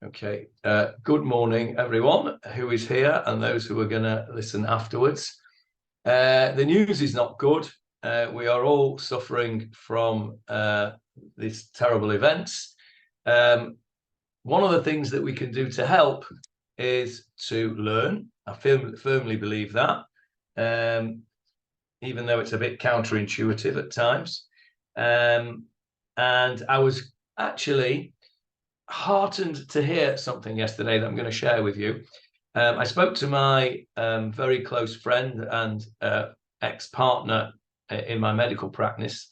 Okay. Good morning, everyone who is here and those who are going to listen afterwards. The news is not good. We are all suffering from these terrible events. One of the things that we can do to help is to learn. I firmly believe that, even though it's a bit counterintuitive at times. And I was actually heartened to hear something yesterday that I'm going to share with you. I spoke to my very close friend and ex-partner in my medical practice,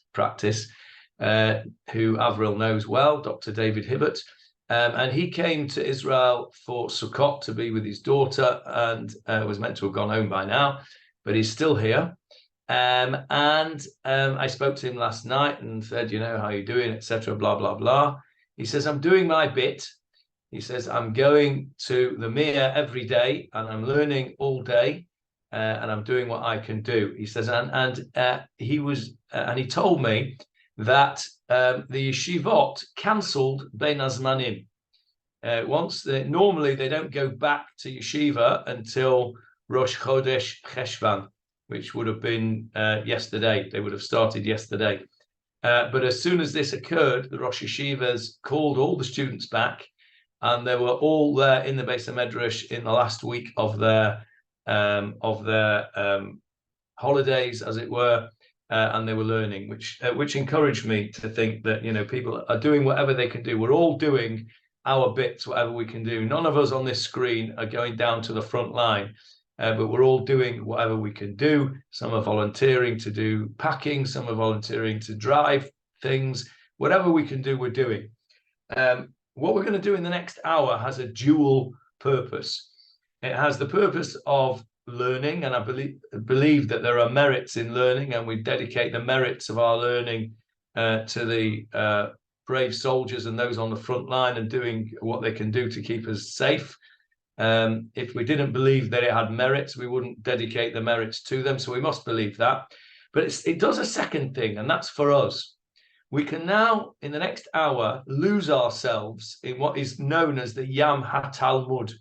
who Avril knows well, Dr. David Hibbert. And he came to Israel for Sukkot to be with his daughter and was meant to have gone home by now, but he's still here. I spoke to him last night and said, how are you doing, etc., blah, blah, blah. He says, I'm doing my bit. He says, I'm going to the Mir every day and I'm learning all day and I'm doing what I can do. He says, he told me that the yeshivot cancelled Bein Hazmanim. Normally they don't go back to yeshiva until Rosh Chodesh Cheshvan, which would have been yesterday. They would have started yesterday. But as soon as this occurred, the Rosh Yeshivas called all the students back, and they were all there in the Beis HaMedrash in the last week of their holidays, as it were, and they were learning, which encouraged me to think that people are doing whatever they can do. We're all doing our bits, whatever we can do. None of us on this screen are going down to the front line. But we're all doing whatever we can do. Some are volunteering to do packing. Some are volunteering to drive things. Whatever we can do, we're doing. What we're going to do in the next hour has a dual purpose. It has the purpose of learning, and I believe that there are merits in learning, and we dedicate the merits of our learning to the brave soldiers and those on the front line and doing what they can do to keep us safe. If we didn't believe that it had merits, we wouldn't dedicate the merits to them. So we must believe that. But it does a second thing, and that's for us. We can now, in the next hour, lose ourselves in what is known as the Yam HaTalmud,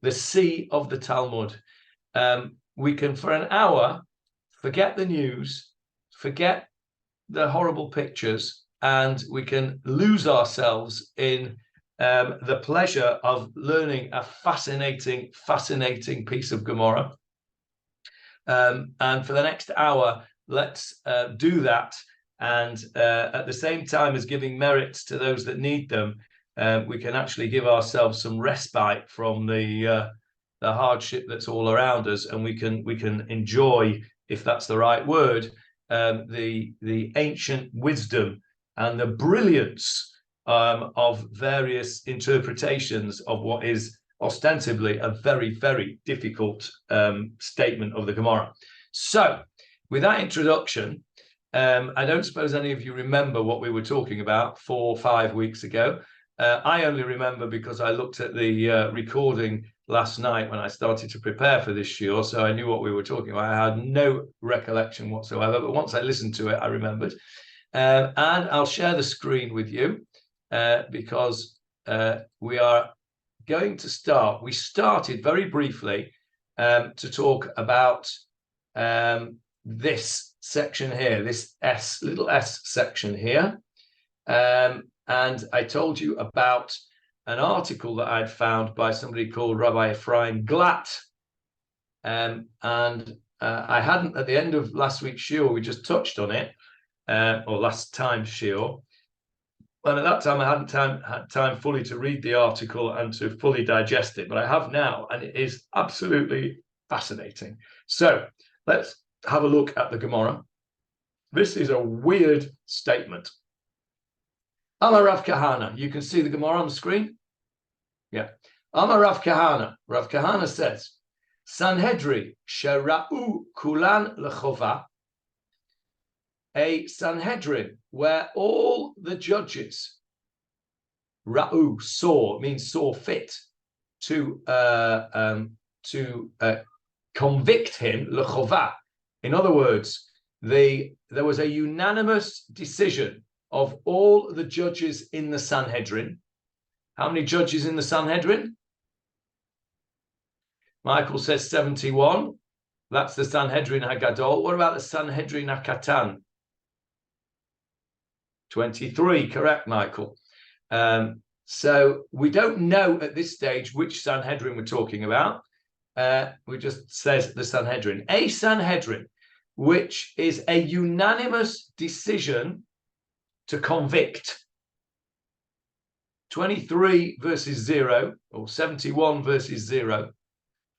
the sea of the Talmud. We can, for an hour, forget the news, forget the horrible pictures, and we can lose ourselves in the pleasure of learning a fascinating piece of Gemarah. And for the next hour, let's do that. And at the same time as giving merits to those that need them, we can actually give ourselves some respite from the hardship that's all around us, and we can enjoy, if that's the right word, the ancient wisdom and the brilliance of various interpretations of what is ostensibly a very, very difficult statement of the Gemarah. So, with that introduction, I don't suppose any of you remember what we were talking about 4 or 5 weeks ago. I only remember because I looked at the recording last night when I started to prepare for this shiur, so I knew what we were talking about. I had no recollection whatsoever, but once I listened to it, I remembered. And I'll share the screen with you. Because we are going to start. We started very briefly to talk about this section here, this little s section here. And I told you about an article that I'd found by somebody called Rabbi Ephraim Glatt. And I hadn't, at the end of last week's shiur, we just touched on it, or last time's shiur. And at that time, I hadn't had time fully to read the article and to fully digest it, but I have now, and it is absolutely fascinating. So let's have a look at the Gemarah. This is a weird statement. Amar Rav Kahana. You can see the Gemarah on the screen? Yeah. Amar Rav Kahana. Rav Kahana says, Sanhedrin shera'u kulan lechova. A Sanhedrin where all the judges, Ra'u, saw, means saw fit to convict him, l'chova. In other words, there was a unanimous decision of all the judges in the Sanhedrin How many judges in the Sanhedrin? Michael says 71. That's the Sanhedrin Hagadol. What about the Sanhedrin Hakatan? 23, correct, Michael. So we don't know at this stage which Sanhedrin we're talking about. We just says the Sanhedrin. A Sanhedrin, which is a unanimous decision to convict. 23 versus 0, or 71 versus 0.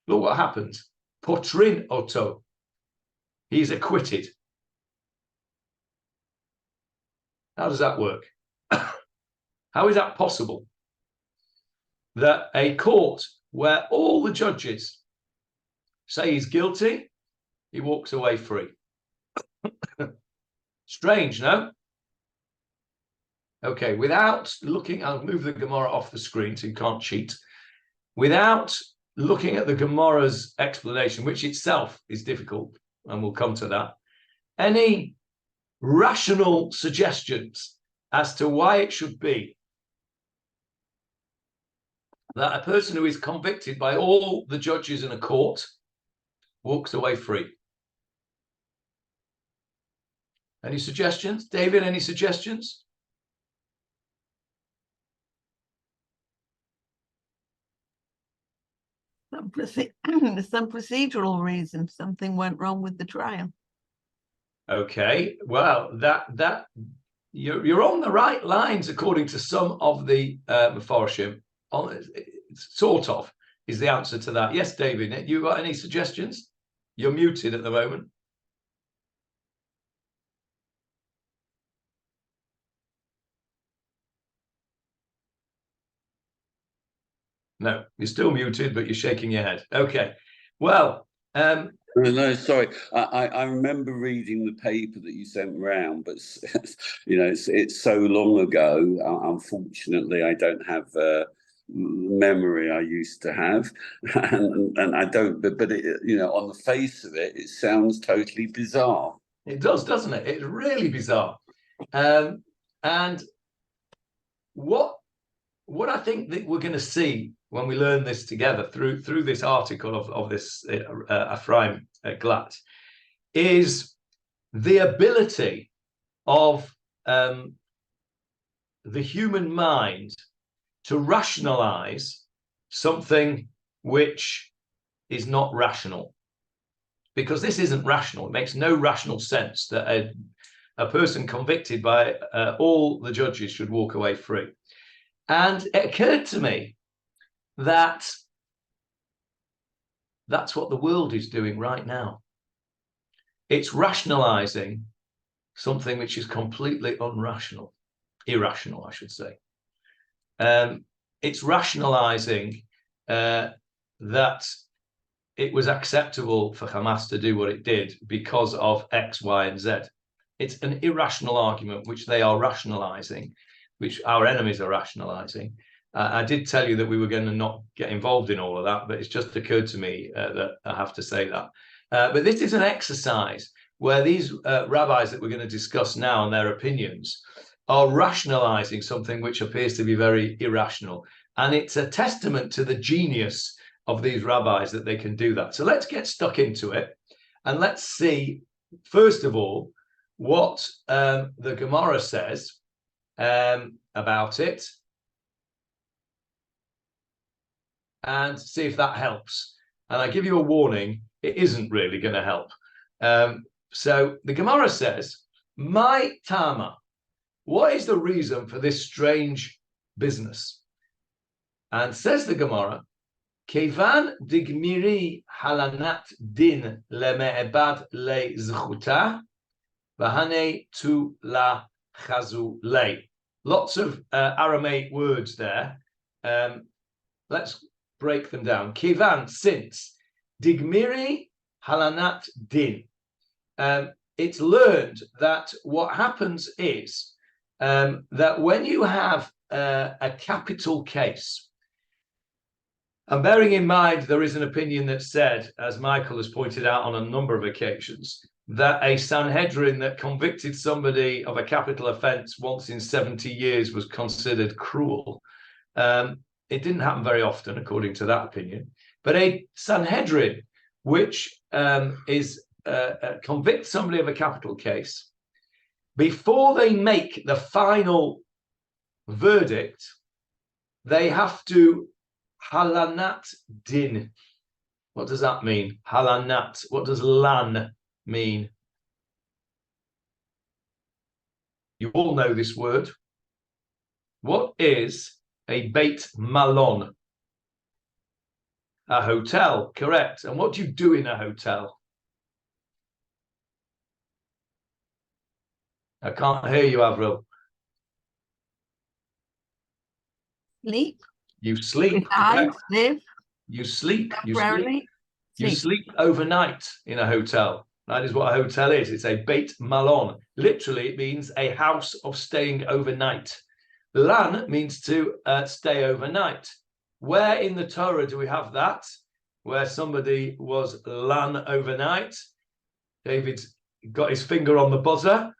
Look what happens. Potrin oto. He's acquitted. How does that work? How is that possible? That a court where all the judges say he's guilty, he walks away free. Strange, no? Okay, without looking, I'll move the Gemarah off the screen so you can't cheat. Without looking at the Gemarah's explanation, which itself is difficult, and we'll come to that, any rational suggestions as to why it should be that a person who is convicted by all the judges in a court walks away free? Any suggestions? David, any suggestions? Some procedural reason. Something went wrong with the trial. Okay, well, that you're on the right lines according to some of the Mefarshim. Sort of is the answer to that. Yes, David, you got any suggestions? You're muted at the moment. No, you're still muted, but you're shaking your head. Okay, well. No, sorry. I remember reading the paper that you sent round, but you know, it's so long ago. Unfortunately, I don't have memory I used to have, and I don't. But it, you know, on the face of it, it sounds totally bizarre. It does, doesn't it? It's really bizarre. And what I think that we're going to see when we learn this together through this article of this Ephraim Glatt is the ability of the human mind to rationalize something which is not rational. Because this isn't rational. It makes no rational sense that a person convicted by all the judges should walk away free. And it occurred to me that that's what the world is doing right now. It's rationalizing something which is completely irrational, I should say. It's rationalizing that it was acceptable for Hamas to do what it did because of X, Y, and Z. It's an irrational argument which they are rationalizing, which our enemies are rationalizing. I did tell you that we were going to not get involved in all of that, but it's just occurred to me that I have to say that. But this is an exercise where these rabbis that we're going to discuss now and their opinions are rationalizing something which appears to be very irrational. And it's a testament to the genius of these rabbis that they can do that. So let's get stuck into it. And let's see, first of all, what the Gemarah says about it, and see if that helps. And I give you a warning, it isn't really going to help. So the Gemarah says, my Tama, what is the reason for this strange business? And says the Gemarah, Kevan digmiri halanat din leme'ebad le zchuta, v'hane tu la chazu le. Lots of Aramaic words there. Let's break them down. Kivan, since. Digmiri halanat din. It's learned that what happens is that when you have a capital case, and bearing in mind there is an opinion that said, as Michael has pointed out on a number of occasions, that a Sanhedrin that convicted somebody of a capital offence once in 70 years was considered cruel. It didn't happen very often, according to that opinion. But a Sanhedrin, which convicts somebody of a capital case, before they make the final verdict, they have to halanat din. What does that mean? Halanat. What does lan mean? You all know this word. What is a beit malon? A hotel, correct. And what do you do in a hotel? I can't hear you, Avril. Sleep. You sleep. Reside, live. You sleep. You sleep. Temporarily. You sleep overnight in a hotel. That is what a hotel is. It's a beit malon. Literally, it means a house of staying overnight. Lan means to stay overnight. Where in the Torah do we have that? Where somebody was lan overnight? David's got his finger on the buzzer.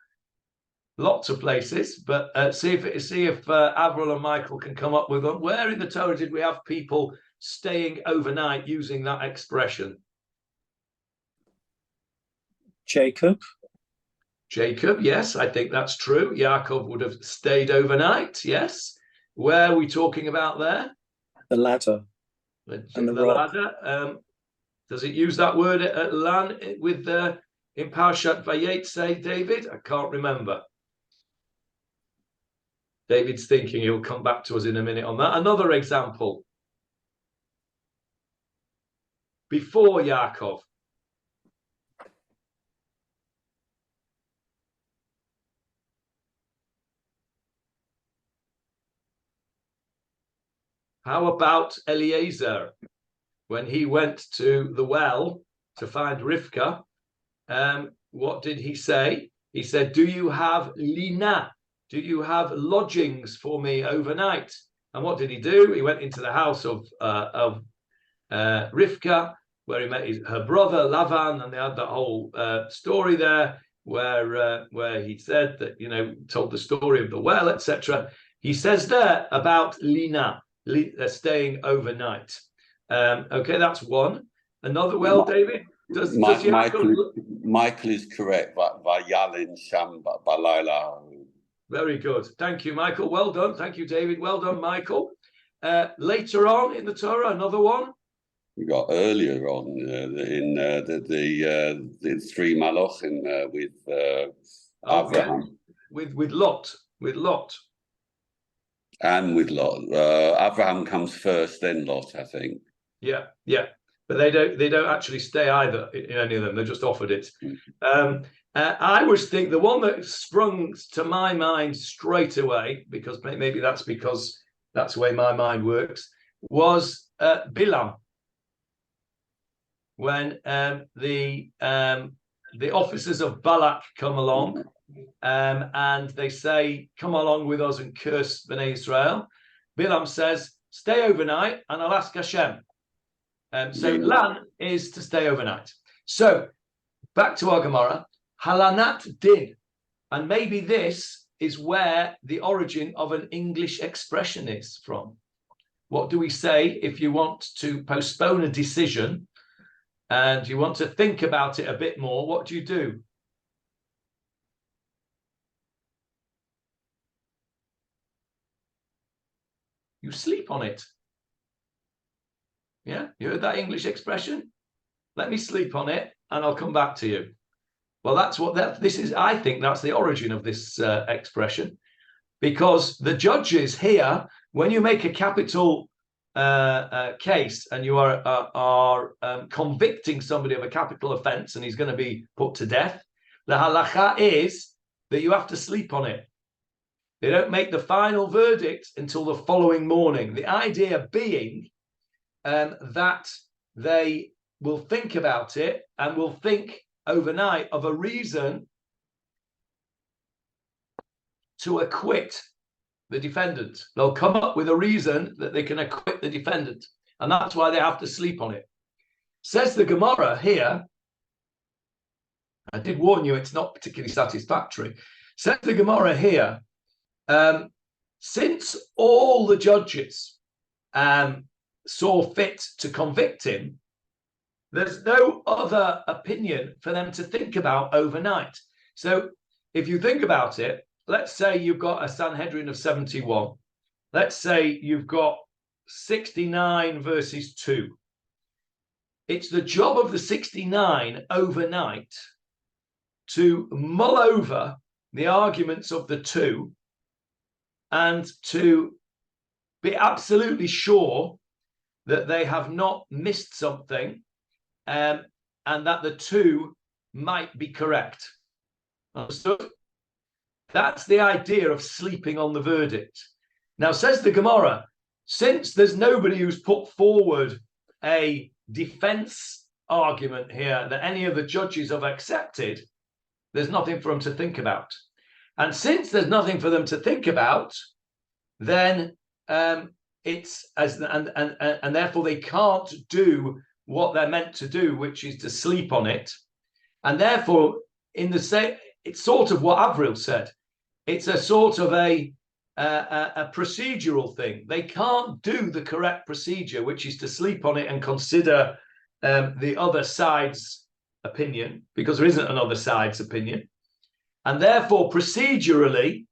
Lots of places, but see if Avril and Michael can come up with them. Where in the Torah did we have people staying overnight using that expression? Jacob. Jacob, yes, I think that's true. Yaakov would have stayed overnight, yes. Where are we talking about there? The ladder. And the rock. Ladder. Does it use that word lan with in Parshat Vayetze, David? I can't remember. David's thinking. He'll come back to us in a minute on that. Another example. Before Yaakov. How about Eliezer? When he went to the well to find Rivka, what did he say? He said, do you have lina? Do you have lodgings for me overnight? And what did he do? He went into the house of Rivka, where he met her brother Lavan, and they had that whole story there, where he said that, told the story of the well, etc. He says there about lina, staying overnight. Okay, that's one. Another well, David. Michael is correct. Vayalin sham balayla. Very good. Thank you, Michael. Well done. Thank you, David. Well done, Michael. Later on in the Torah, another one. We got earlier on in the three Malachim with Abraham. With Lot. With Lot. And with Lot. Abraham comes first, then Lot, I think. Yeah. But they don't actually stay either in any of them. They're just offered it. I always think the one that sprung to my mind straight away, because maybe that's because that's the way my mind works, was Bilam. When the officers of Balak come along and they say, come along with us and curse Bnei Israel, Bilam says, stay overnight and I'll ask Hashem. So lan is to stay overnight. So back to our Gemarah, halanat din. And maybe this is where the origin of an English expression is from. What do we say if you want to postpone a decision and you want to think about it a bit more? What do you do? You sleep on it. Yeah, you heard that English expression? Let me sleep on it and I'll come back to you. Well, that's what this is. I think that's the origin of this expression, because the judges here, when you make a capital case and you are convicting somebody of a capital offense and he's going to be put to death, the halacha is that you have to sleep on it. They don't make the final verdict until the following morning. The idea being that they will think about it and will think overnight of a reason to acquit the defendant. They'll come up with a reason that they can acquit the defendant, and that's why they have to sleep on it. Says the Gemarah here, I did warn you it's not particularly satisfactory. Says the Gemarah here, since all the judges saw fit to convict him, there's no other opinion for them to think about overnight. So if you think about it, let's say you've got a Sanhedrin of 71. Let's say you've got 69 verses 2. It's the job of the 69 overnight to mull over the arguments of the 2 and to be absolutely sure that they have not missed something, and that the 2 might be correct. Understood? That's the idea of sleeping on the verdict. Now, says the Gemarah, since there's nobody who's put forward a defense argument here that any of the judges have accepted, there's nothing for them to think about. And since there's nothing for them to think about, then it's as and therefore they can't do what they're meant to do, which is to sleep on it. And therefore, in the same, it's sort of what Avril said. It's a sort of a procedural thing. They can't do the correct procedure, which is to sleep on it and consider the other side's opinion, because there isn't another side's opinion. And therefore, procedurally,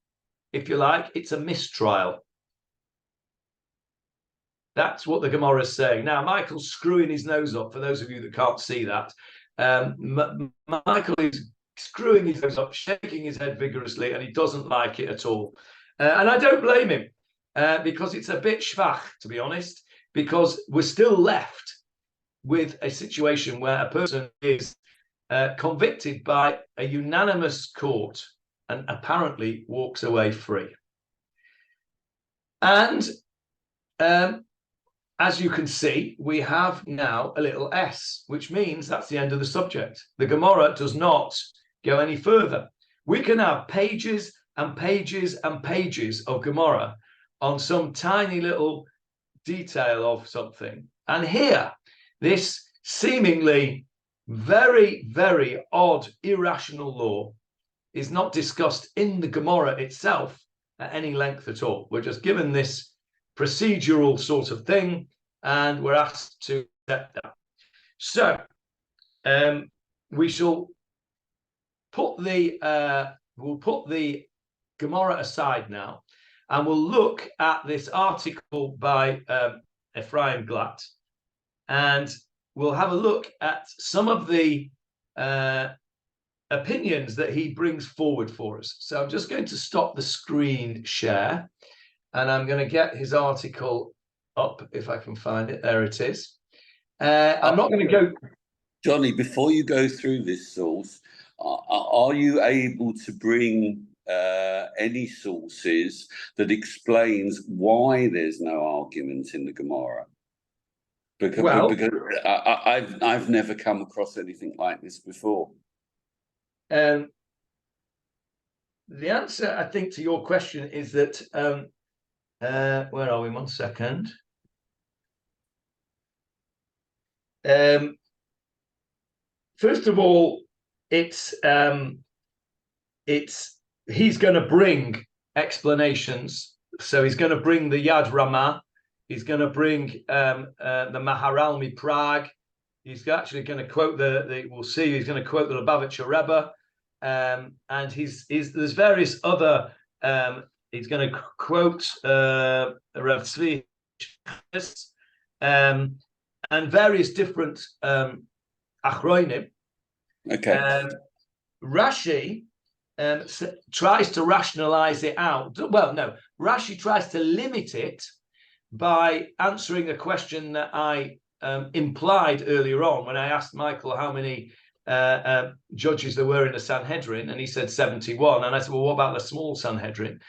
if you like, it's a mistrial. That's what the Gemarah is saying. Now, Michael's screwing his nose up, for those of you that can't see that. Michael is screwing his nose up, shaking his head vigorously, and he doesn't like it at all. And I don't blame him, because it's a bit schwach, to be honest, because we're still left with a situation where a person is convicted by a unanimous court and apparently walks away free. And as you can see, we have now a little s, which means that's the end of the subject. The Gemarah does not go any further. We can have pages and pages and pages of Gemarah on some tiny little detail of something. And here, this seemingly very, very odd, irrational law is not discussed in the Gemarah itself at any length at all. We're just given this procedural sort of thing, and we're asked to accept that. So we shall put the we'll put the Gemarah aside now, and we'll look at this article by Ephraim Glatt, and we'll have a look at some of the opinions that he brings forward for us. So I'm just going to stop the screen share, and I'm going to get his article up if I can find it. There it is. I'm not going to go... Johnny, before you go through this source, are you able to bring any sources that explains why there's no argument in the Gemarah? Because I've never come across anything like this before. The answer, I think, to your question is that where are we? 1 second. First of all, it's he's going to bring explanations. So he's going to bring the Yad Ramah. He's going to bring the Maharalmi Prague. He's actually going to quote we'll see. He's going to quote the Lubavitcher Rebbe, and there's various other. He's going to quote Rav Tzvi, and various different Achronim. Okay. Rashi tries to rationalize it out. Well, no, Rashi tries to limit it by answering a question that I implied earlier on when I asked Michael how many judges there were in the Sanhedrin, and he said 71. And I said, well, what about the small Sanhedrin?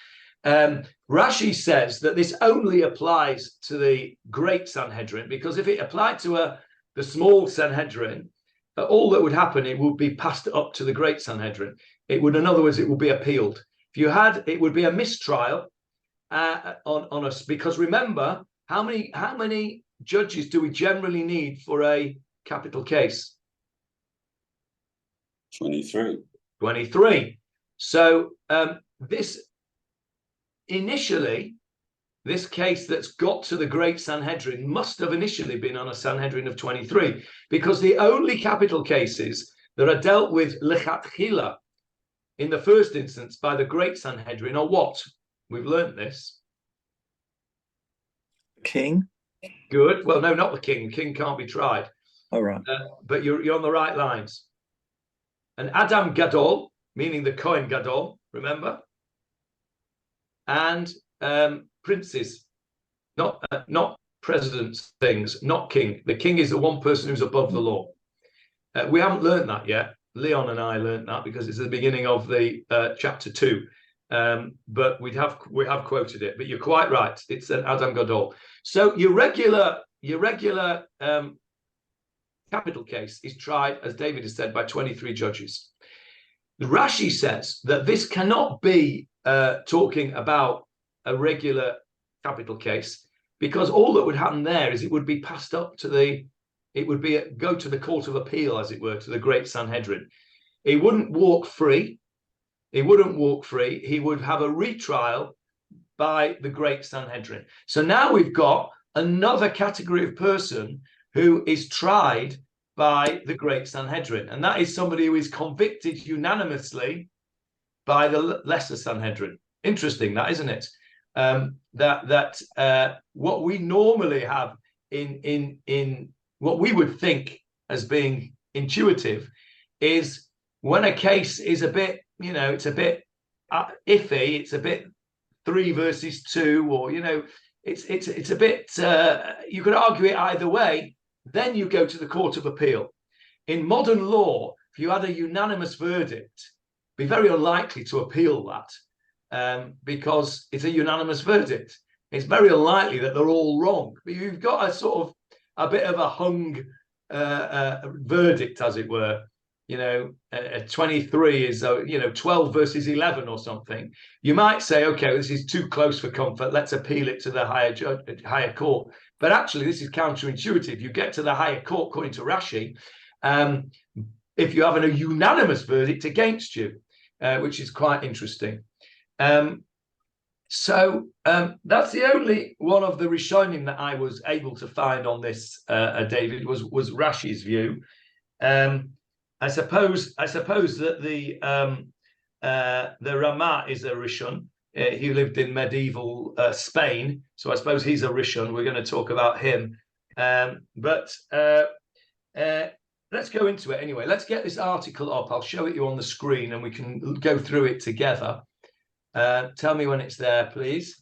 Rashi says that this only applies to the great Sanhedrin, because if it applied to the small Sanhedrin, all that would happen, it would be passed up to the great Sanhedrin. It would, in other words, it would be appealed. If you had, it would be a mistrial on us, because remember, how many judges do we generally need for a capital case? 23. 23. So this initially, this case that's got to the Great Sanhedrin must have initially been on a Sanhedrin of 23, because the only capital cases that are dealt with lechatchila in the first instance by the Great Sanhedrin are what? We've learnt this. King. Good. Well, no, not the king. The king can't be tried. All right. But you're on the right lines. And Adam Gadol, meaning the Kohen Gadol, remember? And princes, not presidents, things, not king. The king is the one person who's above the law. We haven't learned that yet. Leon and I learned that because it's the beginning of the chapter 2. But we have quoted it. But you're quite right. It's an Adam Gadol. So your regular capital case is tried, as David has said, by 23 judges. The Rashi says that this cannot be talking about a regular capital case, because all that would happen there is it would be passed up to go to the Court of Appeal, as it were, to the Great Sanhedrin. He wouldn't walk free. He would have a retrial by the Great Sanhedrin. So now we've got another category of person who is tried by the Great Sanhedrin, and that is somebody who is convicted unanimously by the Lesser Sanhedrin. Interesting, that, isn't it? What we normally have in what we would think as being intuitive is when a case is a bit, it's a bit iffy, it's a bit 3 versus 2, or it's a bit you could argue it either way. Then you go to the Court of Appeal. In modern law, if you had a unanimous verdict, be very unlikely to appeal that because it's a unanimous verdict. It's very unlikely that they're all wrong. But you've got a bit of a hung verdict, as it were. 23 is 12 versus 11 or something. You might say, okay, this is too close for comfort. Let's appeal it to the higher court. But actually, this is counterintuitive. You get to the higher court, according to Rashi, if you have a unanimous verdict against you, which is quite interesting. So that's the only one of the Rishonim that I was able to find on this, David, was Rashi's view. I suppose that the Ramah is a Rishon. He lived in medieval Spain, so I suppose he's a Rishon. We're going to talk about him. But let's go into it anyway. Let's get this article up. I'll show it you on the screen and we can go through it together. Tell me when it's there, please.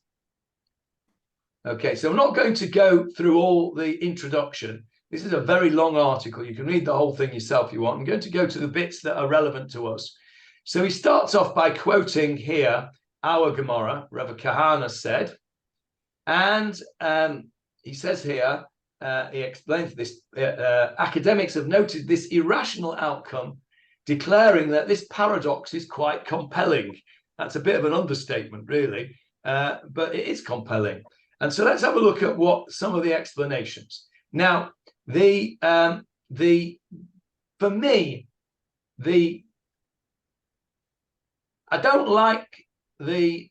Okay, so I'm not going to go through all the introduction. This is a very long article. You can read the whole thing yourself if you want. I'm going to go to the bits that are relevant to us. So he starts off by quoting here our Gemarah, Rav Kahana said, and he says here, he explains this, academics have noted this irrational outcome, declaring that this paradox is quite compelling. That's a bit of an understatement, really, but it is compelling. And so let's have a look at what some of the explanations. Now, for me, I don't like the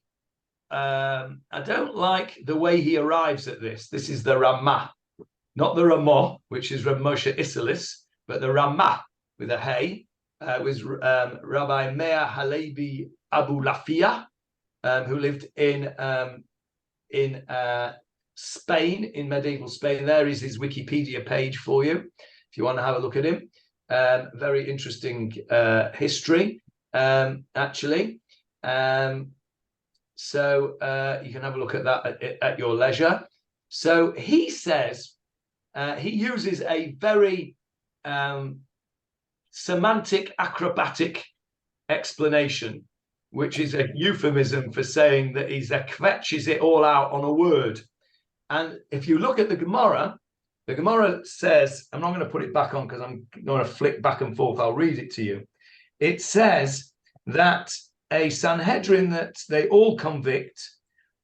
way he arrives at this. This is the Ramah, not the Ramah, which is Rav Moshe Isserlis, but the Ramah with a hey, was Rabbi Meir Halevi Abu Lafia, who lived in Spain, in medieval Spain. There is his Wikipedia page for you, if you want to have a look at him. Very interesting history, actually. So you can have a look at that at your leisure. So he says, he uses a very semantic, acrobatic explanation, which is a euphemism for saying that he kvetches it all out on a word. And if you look at the Gemarah says, I'm not going to put it back on because I'm going to flick back and forth. I'll read it to you. It says that a Sanhedrin that they all convict,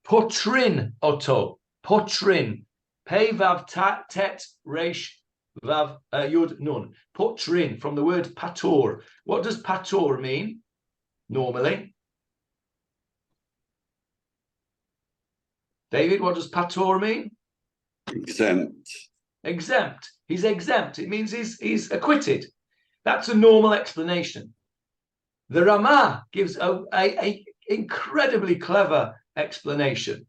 potrin oto, potrin, pei vav tet resh vav yud nun, potrin, from the word pator. What does pator mean normally? David, what does patur mean? Exempt. Exempt. He's exempt. It means he's acquitted. That's a normal explanation. The Ramah gives a incredibly clever explanation.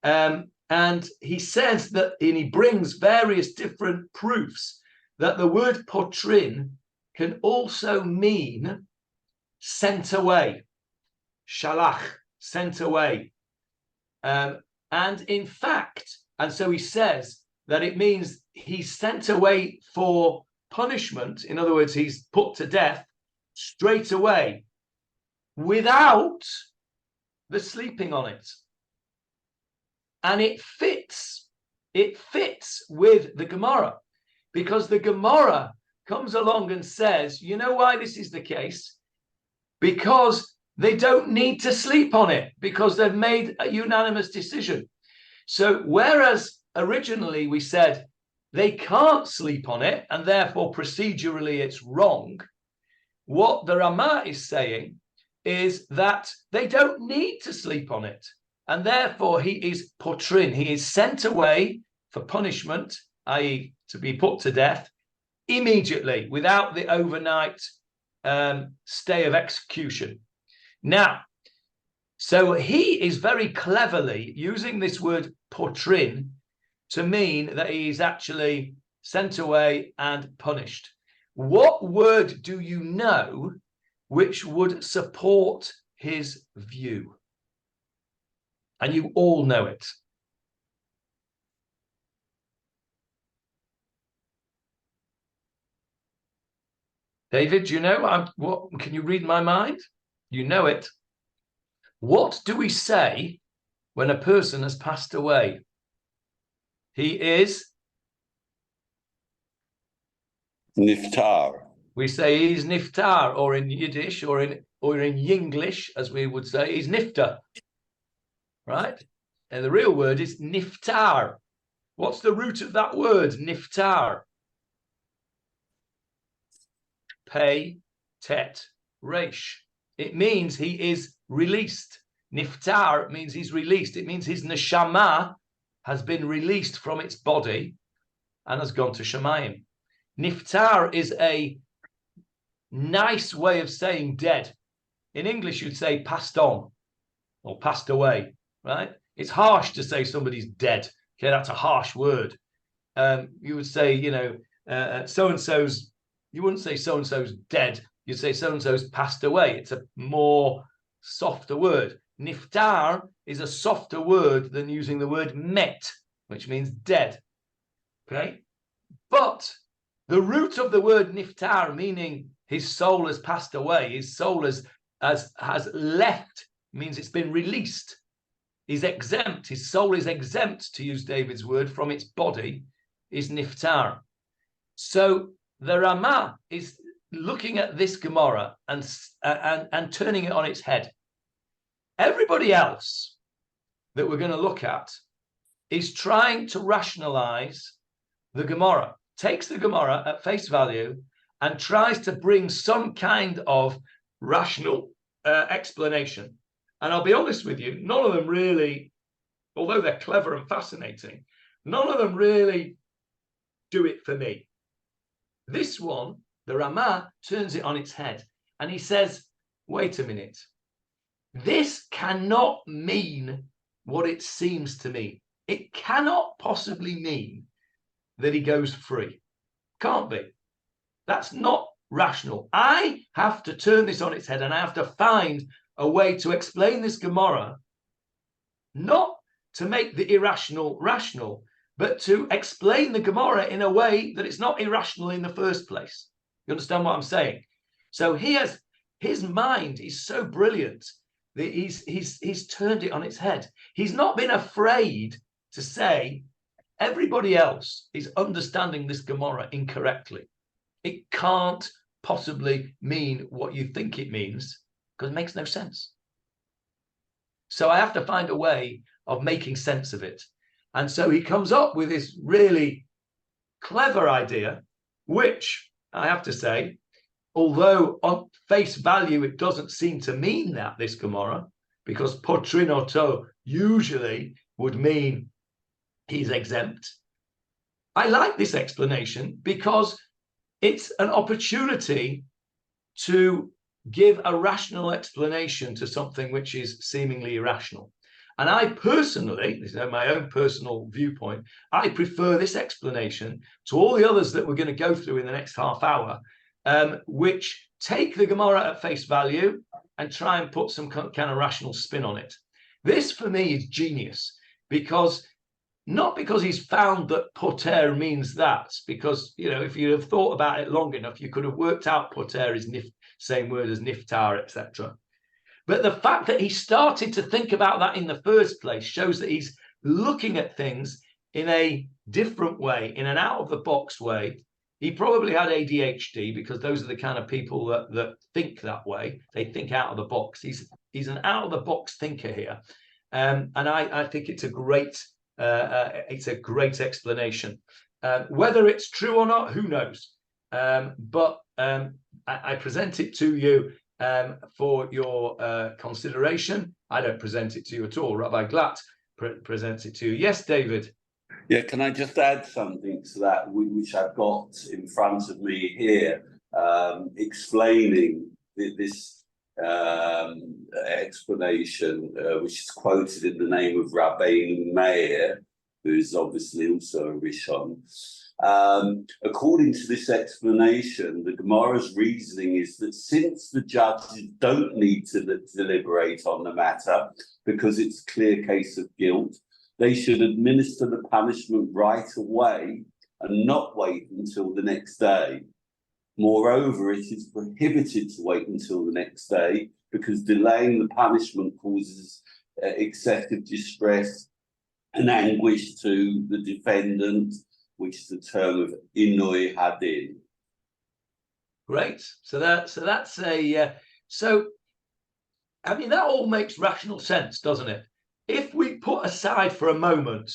And he says that, and he brings various different proofs that the word potrin can also mean sent away. Shalach, sent away. And in fact, and so he says that it means he's sent away for punishment. In other words, he's put to death straight away without the sleeping on it. And it fits with the Gemarah, because the Gemarah comes along and says, you know why this is the case? Because they don't need to sleep on it, because they've made a unanimous decision. So whereas originally we said they can't sleep on it and therefore procedurally it's wrong, what the Ramah is saying is that they don't need to sleep on it, and therefore he is potrin, he is sent away for punishment, i.e. to be put to death, immediately, without the overnight stay of execution. Now, so he is very cleverly using this word potrin to mean that he is actually sent away and punished. What word do you know which would support his view? And you all know it. David, do you know? What can you read my mind? You know it. What do we say when a person has passed away? He is Niftar. We say he's niftar, or in Yiddish, or in Yinglish, as we would say, he's nifta. Right? And the real word is niftar. What's the root of that word, niftar? Pei, tet, resh. It means he is released. Niftar means he's released. It means his neshama has been released from its body and has gone to Shemayim. Niftar is a nice way of saying dead. In English, you'd say passed on or passed away, right? It's harsh to say somebody's dead. Okay, that's a harsh word. You would say, you know, so-and-so's, you wouldn't say so-and-so's dead. You'd say so-and-so's passed away. It's a more softer word. Niftar is a softer word than using the word met, which means dead. Okay? But the root of the word niftar, meaning his soul has passed away, his soul has left, means it's been released. He's exempt. His soul is exempt, to use David's word, from its body, is niftar. So the Ramah is looking at this Gemarah and turning it on its head. Everybody else that we're going to look at is trying to rationalize the Gemarah, takes the Gemarah at face value and tries to bring some kind of rational explanation. And I'll be honest with you, none of them really, although they're clever and fascinating, none of them really do it for me. This one, the Ramah, turns it on its head and he says, wait a minute, this cannot mean what it seems to mean. It cannot possibly mean that he goes free. Can't be. That's not rational. I have to turn this on its head and I have to find a way to explain this Gemarah, not to make the irrational rational, but to explain the Gemarah in a way that it's not irrational in the first place. You understand what I'm saying? So his mind is so brilliant that he's turned it on its head. He's not been afraid to say everybody else is understanding this Gemarah incorrectly. It can't possibly mean what you think it means because it makes no sense. So I have to find a way of making sense of it. And so he comes up with this really clever idea, which I have to say, although on face value, it doesn't seem to mean that, this Gemarah, because potrinoto usually would mean he's exempt. I like this explanation because it's an opportunity to give a rational explanation to something which is seemingly irrational. And I personally, this is my own personal viewpoint, I prefer this explanation to all the others that we're going to go through in the next half hour, which take the Gemara at face value and try and put some kind of rational spin on it. This, for me, is genius, because not because he's found that poter means that, because, you know, if you have thought about it long enough, you could have worked out poter is same word as niftar, etc. But the fact that he started to think about that in the first place shows that he's looking at things in a different way, in an out-of-the-box way. He probably had ADHD, because those are the kind of people that think that way. They think out of the box. He's an out-of-the-box thinker here, and I think it's a great explanation. Whether it's true or not, who knows? But I present it to you for your consideration. I don't present it to you at all. Rabbi Glatt presents it to you. Yes, David? Yeah, can I just add something to that, which I've got in front of me here, explaining this explanation, which is quoted in the name of Rabbeinu Meir, who is obviously also a Rishon. According to this explanation, the Gemara's reasoning is that since the judges don't need to deliberate on the matter because it's a clear case of guilt, they should administer the punishment right away and not wait until the next day. Moreover, it is prohibited to wait until the next day because delaying the punishment causes excessive distress and anguish to the defendant, which is the term of inui hadin. Great. So that's a I mean, that all makes rational sense, doesn't it? If we put aside for a moment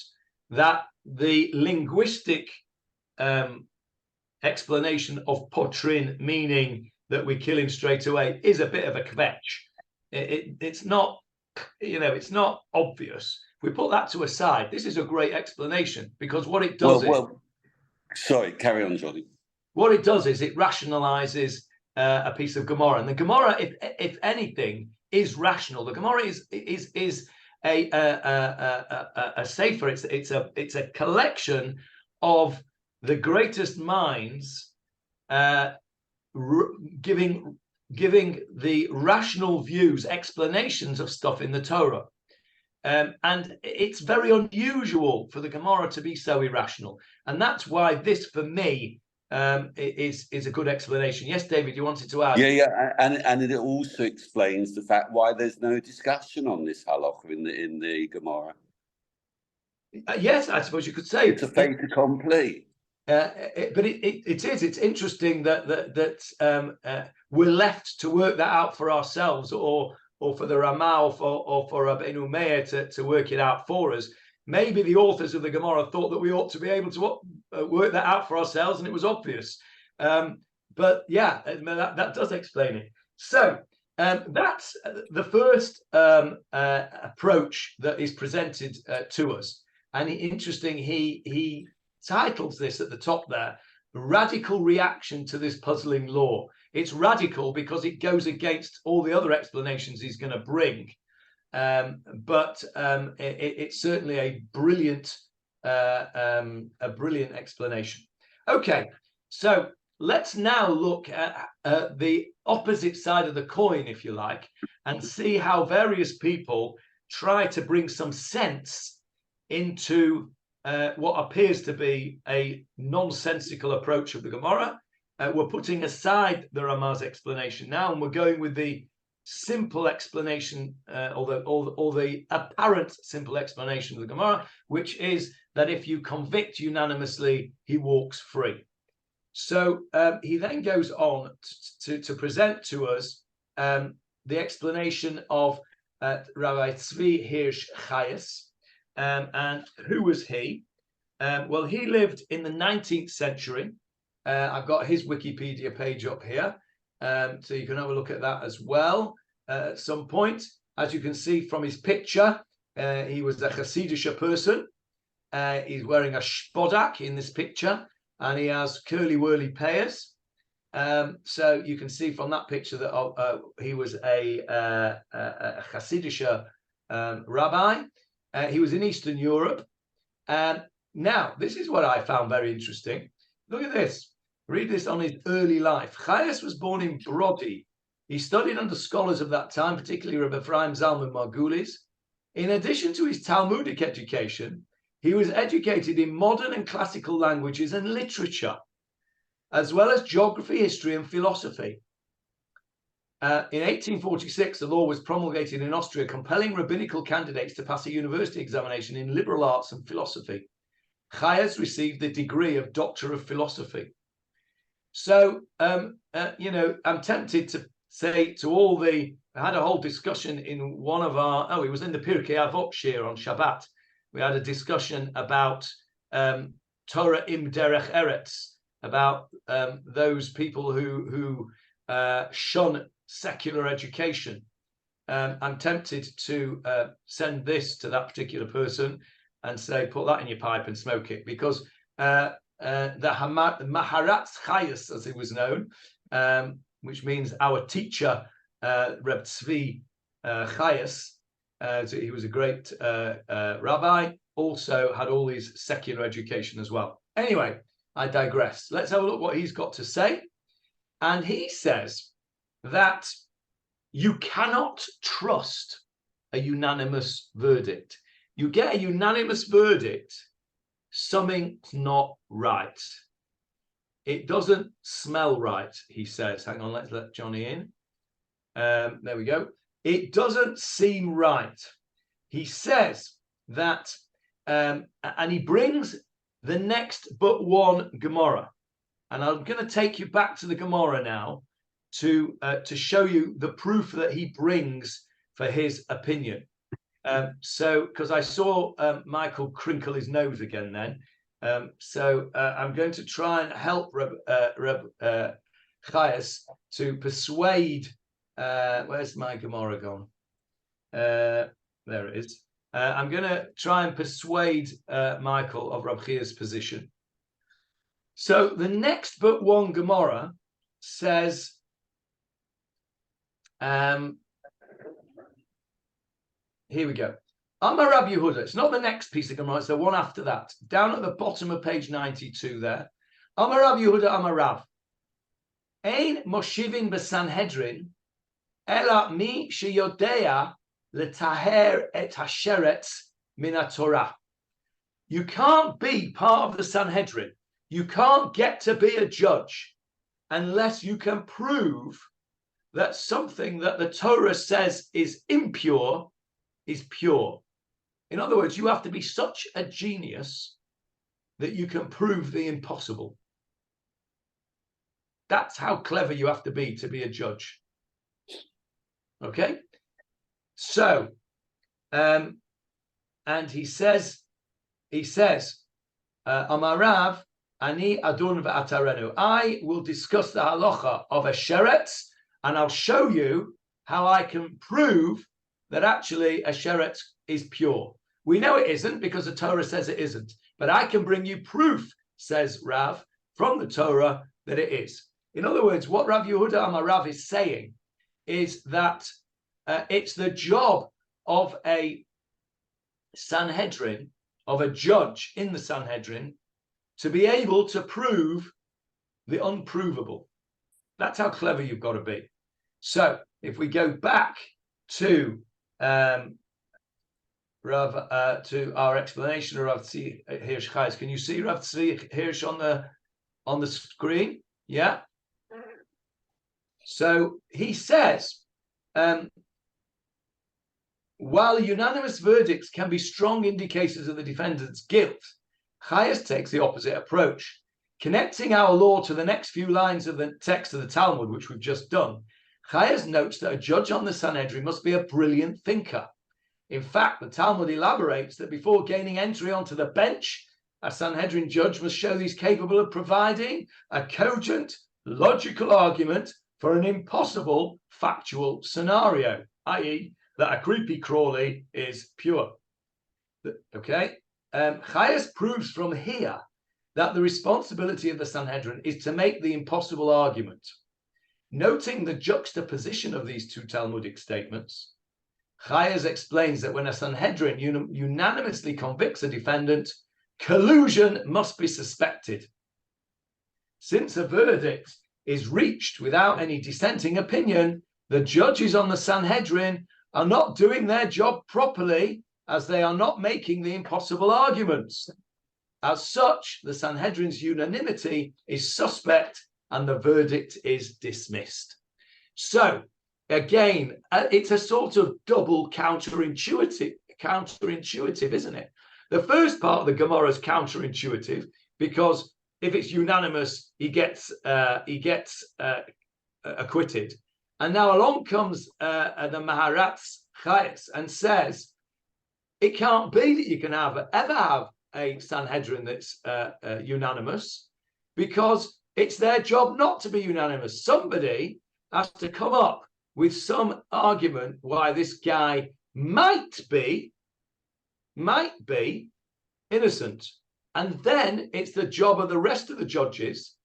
that the linguistic explanation of potrin, meaning that we kill him straight away, is a bit of a kvetch. It's not, you know, it's not obvious. If we put that to a side, this is a great explanation, because what it does sorry, carry on, Johnny. What it does is it rationalizes a piece of Gemara, and the Gemara, if anything, is rational. The Gemara is a sefer. It's a collection of the greatest minds giving the rational views, explanations of stuff in the Torah. And it's very unusual for the Gemara to be so irrational. And that's why this, for me, is a good explanation. Yes, David, you wanted to add? Yeah, and it also explains the fact why there's no discussion on this halacha in the Gemara. Yes, I suppose you could say it's a fait accompli. But it's interesting that we're left to work that out for ourselves, or for the Ramah, or for Rabbeinu Meir to work it out for us. Maybe the authors of the Gemara thought that we ought to be able to work that out for ourselves, and it was obvious. But yeah, that does explain it. So that's the first approach that is presented to us. And interesting, he titles this at the top there, Radical Reaction to This Puzzling Law. It's radical because it goes against all the other explanations he's going to bring. But it's certainly a brilliant explanation. Okay, so let's now look at the opposite side of the coin, if you like, and see how various people try to bring some sense into what appears to be a nonsensical approach of the Gemara. We're putting aside the Ramah's explanation now, and we're going with the simple explanation, or the apparent simple explanation of the Gemara, which is that if you convict unanimously, he walks free. So he then goes on to present to us the explanation of Rabbi Tzvi Hirsch Chayes. And who was he? Well, he lived in the 19th century. I've got his Wikipedia page up here. So you can have a look at that as well at some point. As you can see from his picture, He was a Hasidic person. He's wearing a spodak in this picture, and he has curly-whirly pears. So you can see from that picture that he was a Hasidic rabbi. He was in Eastern Europe. Now, this is what I found very interesting. Look at this. Read this on his early life. Chayes was born in Brody. He studied under scholars of that time, particularly Rabbi Ephraim Zalman Margulis. In addition to his Talmudic education, he was educated in modern and classical languages and literature, as well as geography, history, and philosophy. In 1846, the law was promulgated in Austria, compelling rabbinical candidates to pass a university examination in liberal arts and philosophy. Chayes received the degree of Doctor of Philosophy. So, you know, I'm tempted to say to all I had a whole discussion in one of our, it was in the Pirkei Avot shir on Shabbat. We had a discussion about Torah im derech eretz, about those people who shun secular education. I'm tempted to send this to that particular person and say, put that in your pipe and smoke it, because the Maharatz Chayes, as it was known, which means our teacher, Reb Tzvi Chayes, so he was a great rabbi, also had all his secular education as well. Anyway, I digress. Let's have a look what he's got to say. And he says that you cannot trust a unanimous verdict. You get a unanimous verdict, something's not right. It doesn't smell right, he says. Hang on, let's let Johnny in. There we go. It doesn't seem right. He says that, and he brings the next but one Gemarah. And I'm going to take you back to the Gemarah now to show you the proof that he brings for his opinion. So, because I saw Michael crinkle his nose again then. So I'm going to try and help Reb Chayes to persuade, where's my Gemarah gone? There it is. I'm going to try and persuade Michael of Reb Chia's position. So the next but one Gemarah says, here we go. Amar Rab Yehuda. It's not the next piece of Gemarah, it's the one after that. Down at the bottom of page 92 there. Amar Rab Yehuda Amar Rav. Ein moshivin b'Sanhedrin ela mi sheyodea letaher et hasheret min haTorah. You can't be part of the Sanhedrin. You can't get to be a judge unless you can prove that something that the Torah says is impure is pure. In other words, you have to be such a genius that you can prove the impossible. That's how clever you have to be a judge. Okay? So, and he says, Amarav, Ani Adun v'atarenu. I will discuss the halacha of a sheretz, and I'll show you how I can prove that actually a sheretz is pure. We know it isn't because the Torah says it isn't, but I can bring you proof, says Rav, from the Torah that it is. In other words, what Rav Yehuda Amar Rav is saying is that it's the job of a Sanhedrin, of a judge in the Sanhedrin, to be able to prove the unprovable. That's how clever you've got to be. So if we go back to Rav, to our explanation of Rav Tzvi Hirsch Chayes. Can you see Rav Tzvi Hirsch on the screen? Yeah. So he says, while unanimous verdicts can be strong indicators of the defendant's guilt, Chayes takes the opposite approach. Connecting our law to the next few lines of the text of the Talmud, which we've just done, Chayes notes that a judge on the Sanhedrin must be a brilliant thinker. In fact, the Talmud elaborates that before gaining entry onto the bench, a Sanhedrin judge must show he's capable of providing a cogent, logical argument for an impossible factual scenario, i.e., that a creepy crawly is pure. Okay. Chayes proves from here that the responsibility of the Sanhedrin is to make the impossible argument. Noting the juxtaposition of these two Talmudic statements, Chayes explains that when a Sanhedrin unanimously convicts a defendant, collusion must be suspected. Since a verdict is reached without any dissenting opinion, the judges on the Sanhedrin are not doing their job properly, as they are not making the impossible arguments. As such, the Sanhedrin's unanimity is suspect and the verdict is dismissed. So, again, it's a sort of double counterintuitive, isn't it? The first part of the Gemara is counterintuitive because if it's unanimous, he gets acquitted. And now along comes the Maharatz Chayes and says, it can't be that you can ever have a Sanhedrin that's unanimous, because it's their job not to be unanimous. Somebody has to come up with some argument why this guy might be innocent. And then it's the job of the rest of the judges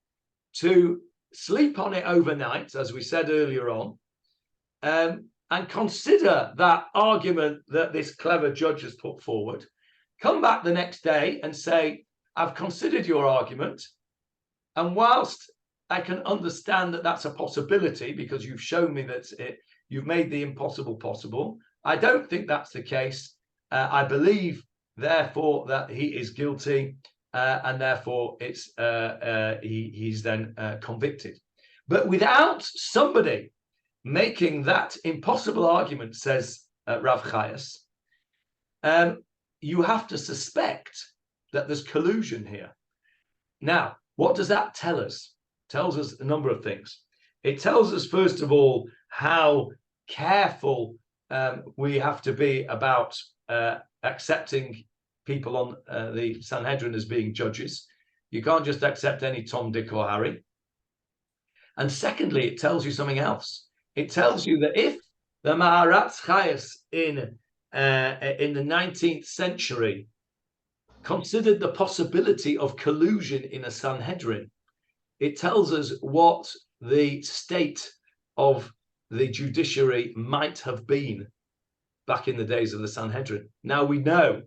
to sleep on it overnight, as we said earlier on, and consider that argument that this clever judge has put forward, come back the next day and say, I've considered your argument, and whilst I can understand that that's a possibility because you've shown me that you've made the impossible possible, I don't think that's the case. I believe, therefore, that he is guilty, and therefore he's then convicted. But without somebody making that impossible argument, says Rav Chayes, you have to suspect that there's collusion here. Now, what does that tell us? It tells us a number of things. It tells us, first of all, how careful we have to be about accepting people on the Sanhedrin as being judges. You can't just accept any Tom, Dick, or Harry. And secondly, it tells you something else. It tells you that if the Maharatz Chayes in the 19th century considered the possibility of collusion in a Sanhedrin, it tells us what the state of the judiciary might have been back in the days of the Sanhedrin. Now we know,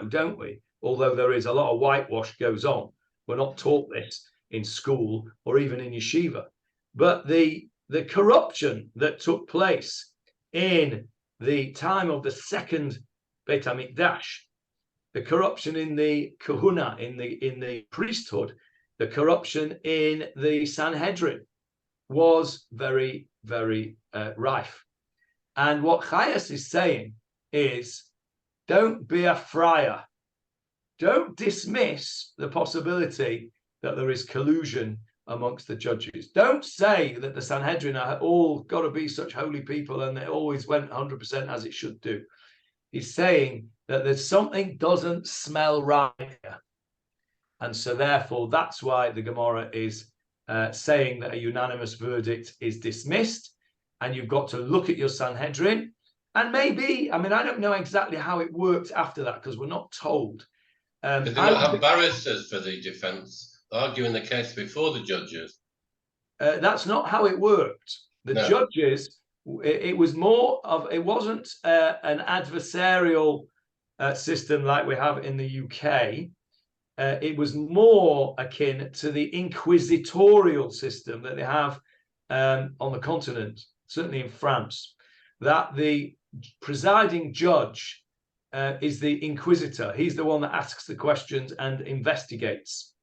don't we? Although there is a lot of whitewash goes on. We're not taught this in school or even in yeshiva. But the corruption that took place in the time of the second Beit HaMikdash, the corruption in the kahuna, in the priesthood, the corruption in the Sanhedrin was very, very rife. And what Chayes is saying is, don't be a friar. Don't dismiss the possibility that there is collusion amongst the judges. Don't say that the Sanhedrin are all got to be such holy people and they always went 100% as it should do. He's saying that there's something doesn't smell right here. And so therefore, that's why the Gemara is saying that a unanimous verdict is dismissed, and you've got to look at your Sanhedrin. And maybe, I mean, I don't know exactly how it worked after that because we're not told. Did they not have barristers for the defence arguing the case before the judges? That's not how it worked. The judges, it was more of, it wasn't an adversarial system like we have in the UK. It was more akin to the inquisitorial system that they have on the continent, certainly in France, that the presiding judge is the inquisitor. He's the one that asks the questions and investigates.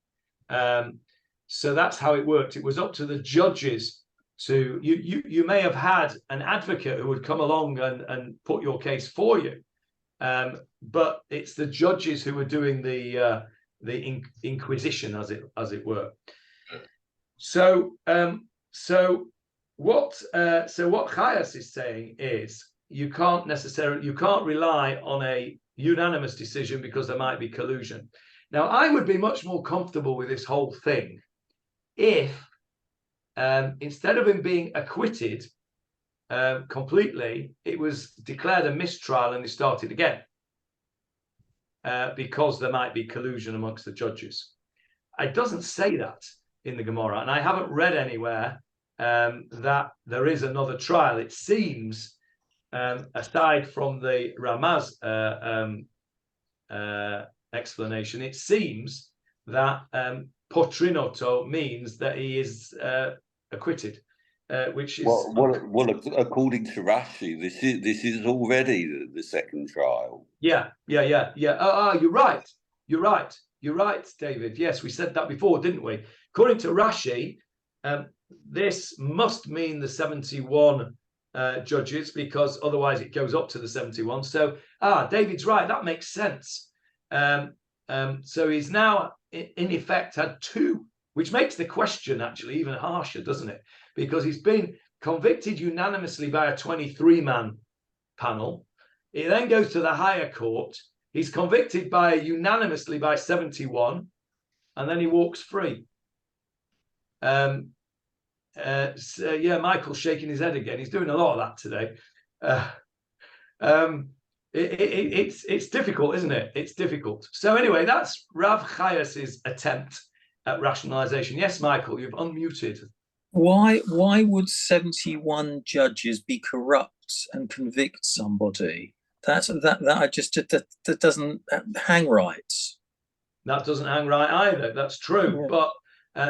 So that's how it worked. It was up to the judges to, you may have had an advocate who would come along and put your case for you, but it's the judges who were doing the inquisition, as it were. So what Chayes is saying is you can't rely on a unanimous decision because there might be collusion. Now, I would be much more comfortable with this whole thing if instead of him being acquitted completely, it was declared a mistrial and they started again. because there might be collusion amongst the judges. It doesn't say that in the Gemarah, and I haven't read anywhere that there is another trial. It seems, aside from the Ramaz explanation, it seems that potrinoto means that he is acquitted, which is well, according to Rashi, this is already the second trial. Yeah. Oh, you're right. You're right, David. Yes, we said that before, didn't we? According to Rashi, this must mean the 71 judges, because otherwise it goes up to the 71. So, David's right. That makes sense. So he's now, in effect, had two, which makes the question actually even harsher, doesn't it? Because he's been convicted unanimously by a 23-man panel. He then goes to the higher court. He's convicted unanimously by 71, and then he walks free. So, yeah, Michael's shaking his head again. He's doing a lot of that today. It's difficult, isn't it? It's difficult. So anyway, that's Rav Chayas's attempt at rationalization. Yes, Michael, you've unmuted. Why would 71 judges be corrupt and convict somebody? That doesn't hang right. That doesn't hang right either. That's true. Yeah. But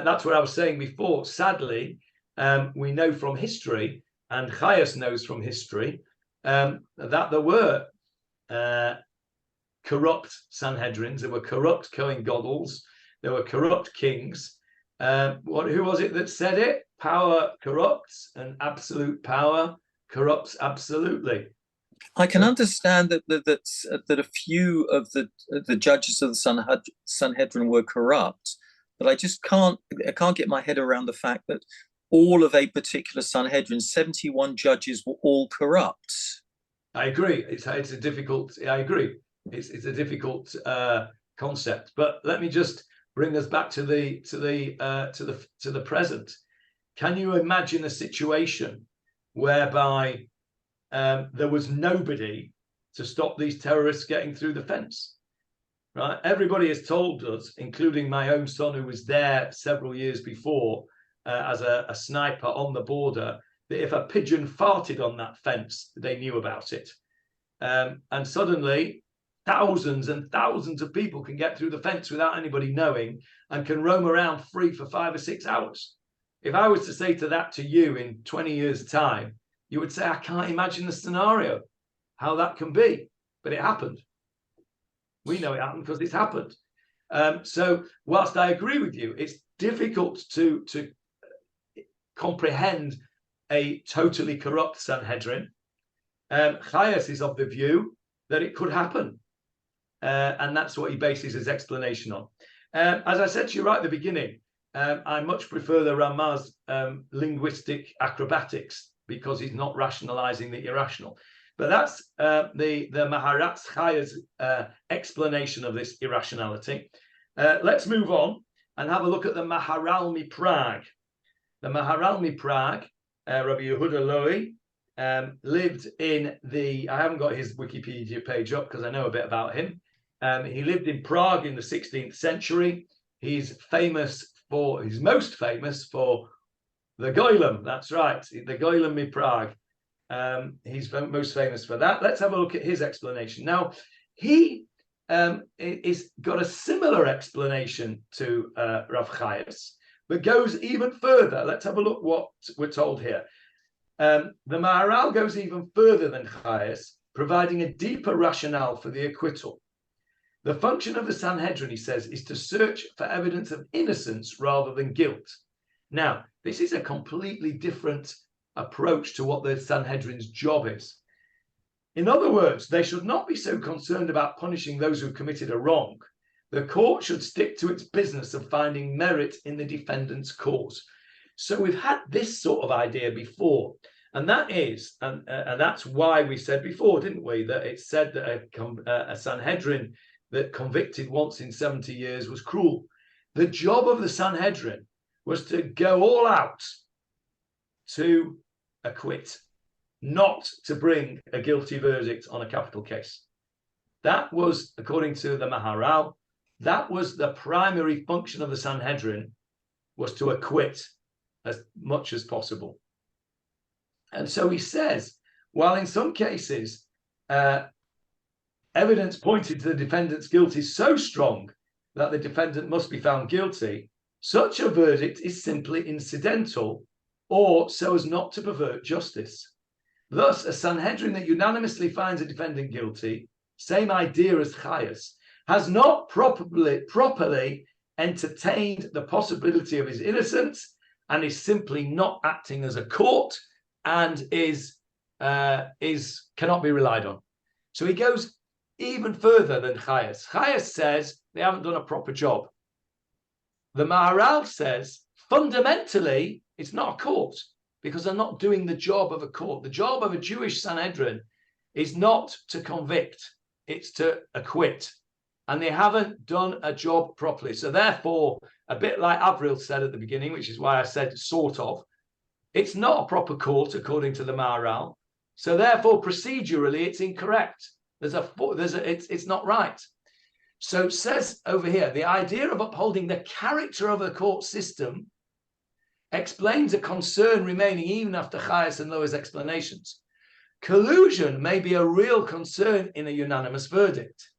that's what I was saying before. Sadly, we know from history, and Chayas knows from history, that there were corrupt Sanhedrins, there were corrupt Kohen Gadol's, there were corrupt kings. Who was it that said it? Power corrupts, and absolute power corrupts absolutely. I can understand that a few of the judges of the Sanhedrin were corrupt, but I just can't get my head around the fact that all of a particular Sanhedrin, 71 judges, were all corrupt. I agree. It's a difficult. I agree. It's a difficult concept. But let me just bring us back to the present. Can you imagine a situation whereby there was nobody to stop these terrorists getting through the fence? Right? Everybody has told us, including my own son, who was there several years before as a sniper on the border, that if a pigeon farted on that fence, they knew about it. And suddenly, thousands and thousands of people can get through the fence without anybody knowing, and can roam around free for 5 or 6 hours. If I was to say that to you in 20 years' time, you would say, I can't imagine the scenario, how that can be. But it happened. We know it happened because it's happened. So whilst I agree with you, it's difficult to comprehend a totally corrupt Sanhedrin. Chayas is of the view that it could happen. And that's what he bases his explanation on. As I said to you right at the beginning, I much prefer the Ramaz linguistic acrobatics, because he's not rationalizing the irrational. But that's the Maharatz Chayas explanation of this irrationality. Let's move on and have a look at the Maharal MiPrague. The Maharal MiPrague, Rabbi Yehuda Lowy, lived in I haven't got his Wikipedia page up because I know a bit about him. He lived in Prague in the 16th century. He's most famous for the Goylem. That's right, the Goylem MiPrague. He's most famous for that. Let's have a look at his explanation. Now, he is got a similar explanation to Rav Chayas, but goes even further. Let's have a look what we're told here. The Maharal goes even further than Chayas, providing a deeper rationale for the acquittal. The function of the Sanhedrin, he says, is to search for evidence of innocence rather than guilt. Now, this is a completely different approach to what the Sanhedrin's job is. In other words, they should not be so concerned about punishing those who committed a wrong. The court should stick to its business of finding merit in the defendant's cause. So we've had this sort of idea before, and that is, and that's why we said before, didn't we, that it said that a Sanhedrin that convicted once in 70 years was cruel. The job of the Sanhedrin was to go all out to acquit, not to bring a guilty verdict on a capital case. That was, according to the Maharal, that was the primary function of the Sanhedrin, was to acquit as much as possible. And so he says, while in some cases evidence pointed to the defendant's guilt is so strong that the defendant must be found guilty, such a verdict is simply incidental, or so as not to pervert justice. Thus, a Sanhedrin that unanimously finds a defendant guilty, same idea as Chayas, has not properly entertained the possibility of his innocence, and is simply not acting as a court, and cannot be relied on. So he goes even further than Chayas. Chayas says they haven't done a proper job. The Maharal says fundamentally it's not a court, because they're not doing the job of a court. The job of a Jewish Sanhedrin is not to convict, it's to acquit. And they haven't done a job properly. So therefore, a bit like Avril said at the beginning, which is why I said sort of, it's not a proper court according to the Maharal. So therefore, procedurally, it's incorrect. It's not right. So it says over here, the idea of upholding the character of the court system explains a concern remaining even after Chayas and Loa's explanations. Collusion may be a real concern in a unanimous verdict.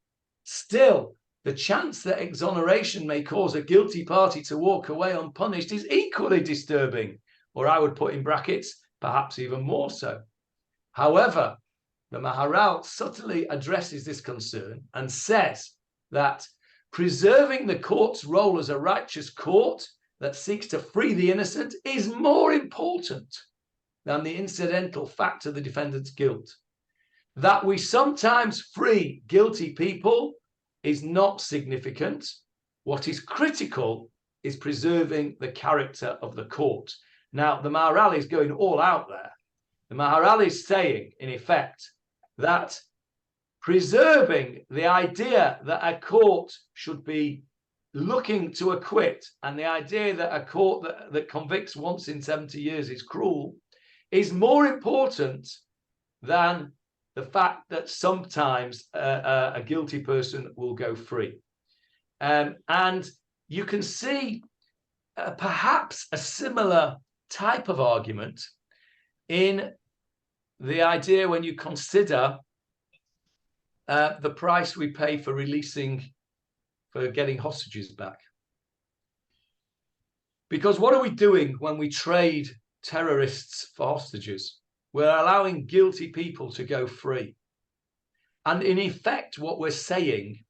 Still, the chance that exoneration may cause a guilty party to walk away unpunished is equally disturbing, or I would put in brackets, perhaps even more so. However, the Maharal subtly addresses this concern and says that preserving the court's role as a righteous court that seeks to free the innocent is more important than the incidental fact of the defendant's guilt. That we sometimes free guilty people is not significant. What is critical is preserving the character of the court. Now, the Maharal is going all out there. The Maharal is saying, in effect, that preserving the idea that a court should be looking to acquit, and the idea that a court that convicts once in 70 years is cruel, is more important than the fact that sometimes a guilty person will go free. And you can see perhaps a similar type of argument in the idea when you consider the price we pay for getting hostages back. Because what are we doing when we trade terrorists for hostages? We're allowing guilty people to go free. And in effect, what we're saying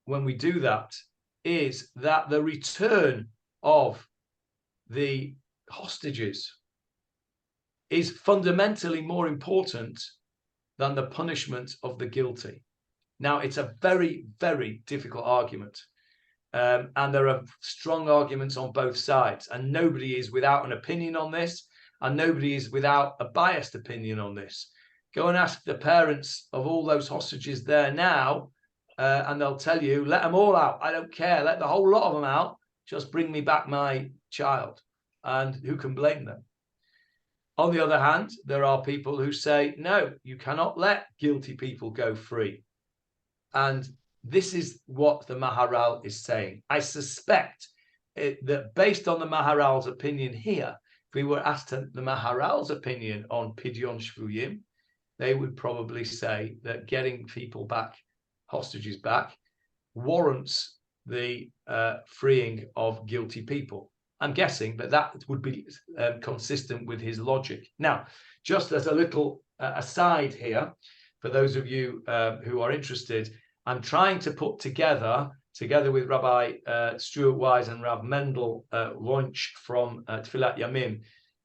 when we do that is that the return of the hostages is fundamentally more important than the punishment of the guilty. Now, it's a very, very difficult argument. And there are strong arguments on both sides. And nobody is without an opinion on this. And nobody is without a biased opinion on this. Go and ask the parents of all those hostages there now, and they'll tell you, let them all out. I don't care. Let the whole lot of them out. Just bring me back my child. And who can blame them? On the other hand, there are people who say, no, you cannot let guilty people go free. And this is what the Maharal is saying. I suspect that based on the Maharal's opinion here, if we were asked the Maharal's opinion on Pidyon Shvuyim, they would probably say that getting people back, hostages back, warrants the freeing of guilty people. I'm guessing, but that would be consistent with his logic. Now, just as a little aside here, for those of you who are interested, I'm trying to put together with Rabbi Stuart Wise and Rav Mendel Wunsch from Tfilat Yamim.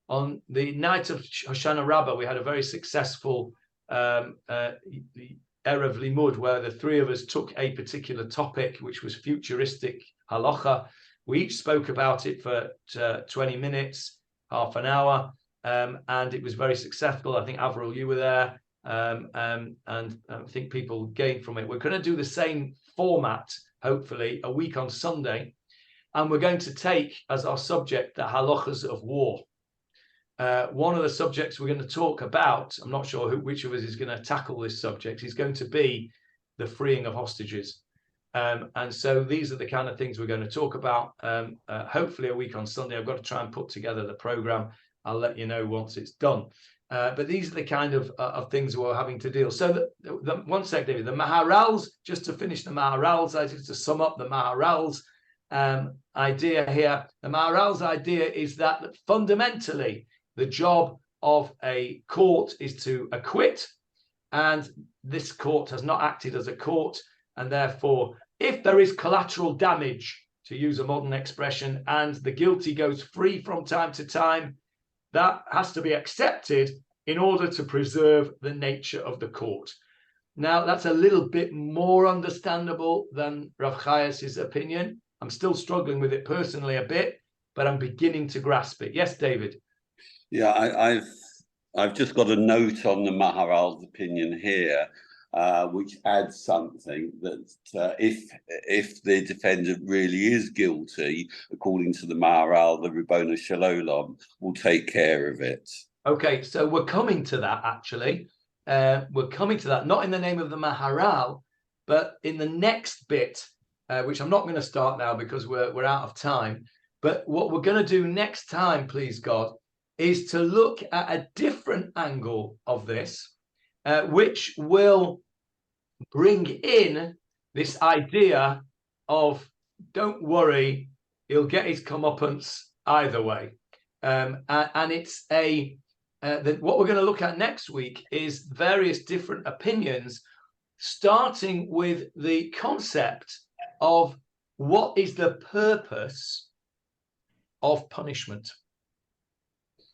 On the night of Hoshana Rabbah, we had a very successful Erev Limud, where the three of us took a particular topic, which was futuristic halacha. We each spoke about it for 20 minutes, half an hour, and it was very successful. I think, Avril, you were there, and I think people gained from it. We're going to do the same format, hopefully, a week on Sunday, and we're going to take as our subject the halachas of war. One of the subjects we're going to talk about, I'm not sure which of us is going to tackle this subject, is going to be the freeing of hostages. And so these are the kind of things we're going to talk about. Hopefully a week on Sunday. I've got to try and put together the program. I'll let you know once it's done. But these are the kind of things we're having to deal. So one sec, David. The Maharal's, just to finish the Maharal's, to sum up the Maharal's idea here. The Maharal's idea is that fundamentally the job of a court is to acquit, and this court has not acted as a court, and therefore if there is collateral damage, to use a modern expression, and the guilty goes free from time to time, that has to be accepted in order to preserve the nature of the court. Now, that's a little bit more understandable than Rav Chayes's opinion. I'm still struggling with it personally a bit, but I'm beginning to grasp it. Yes, David? Yeah, I've just got a note on the Maharal's opinion here, which adds something that if the defendant really is guilty, according to the Maharal, the Ribono Shel Olam will take care of it. Okay, so we're coming to that, actually. We're coming to that, not in the name of the Maharal, but in the next bit, which I'm not going to start now because we're out of time. But what we're going to do next time, please God, is to look at a different angle of this, which will bring in this idea of, don't worry, he'll get his comeuppance either way. And it's what we're going to look at next week is various different opinions, starting with the concept of what is the purpose of punishment.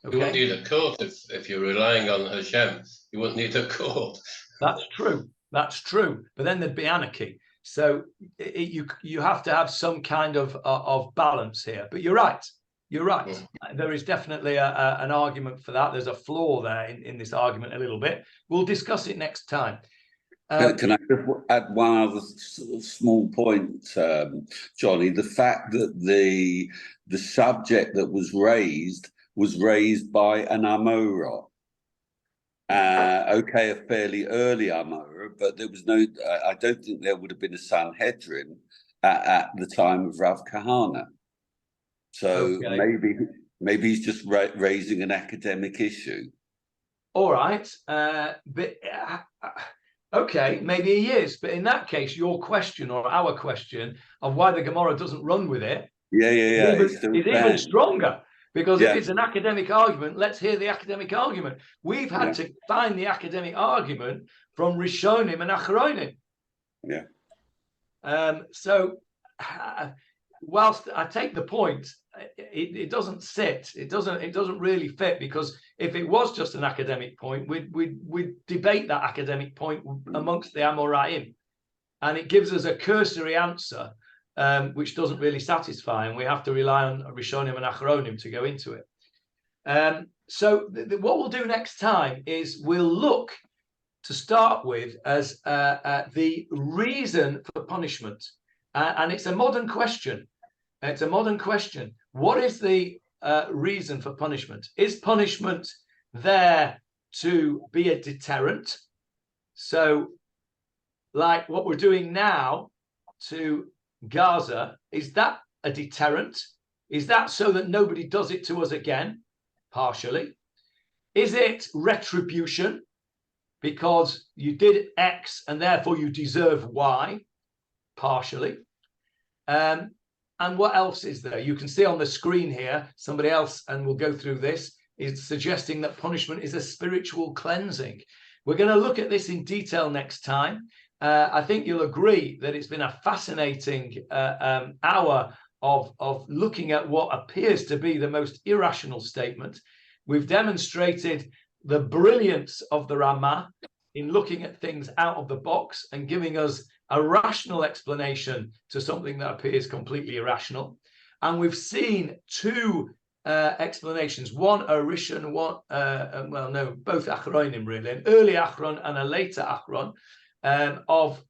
Okay. You wouldn't need a court if you're relying on Hashem. You wouldn't need a court. That's true. That's true. But then there'd be anarchy. So you have to have some kind of balance here. But you're right. You're right. Yeah. There is definitely an argument for that. There's a flaw there in this argument a little bit. We'll discuss it next time. Can I just add one other small point, Johnny? The fact that the subject that was raised by an Amora. Okay, a fairly early Amora, but there was no. I don't think there would have been a Sanhedrin at the time of Rav Kahana. So okay. maybe he's just raising an academic issue. All right, but okay, maybe he is. But in that case, your question or our question of why the Gemarah doesn't run with it, is even stronger. Because if it's an academic argument, let's hear the academic argument. We've had to find the academic argument from Rishonim and Achronim. Yeah. So, whilst I take the point, it doesn't sit. It doesn't really fit, because if it was just an academic point, we'd debate that academic point amongst the Amoraim, and it gives us a cursory answer. Which doesn't really satisfy, and we have to rely on Rishonim and Achronim to go into it. So what we'll do next time is we'll look to start with as the reason for punishment, and it's a modern question. It's a modern question. What is the reason for punishment? Is punishment there to be a deterrent? So, like what we're doing now to Gaza, is that a deterrent? Is that so that nobody does it to us again? Partially. Is it retribution because you did X and therefore you deserve Y? Partially. And what else is there? You can see on the screen here, somebody else, and we'll go through this, is suggesting that punishment is a spiritual cleansing. We're going to look at this in detail next time. I think you'll agree that it's been a fascinating hour of looking at what appears to be the most irrational statement. We've demonstrated the brilliance of the Ramah in looking at things out of the box and giving us a rational explanation to something that appears completely irrational. And we've seen two explanations, one a Rishon, both Achronim really, an early Achron and a later Achron, of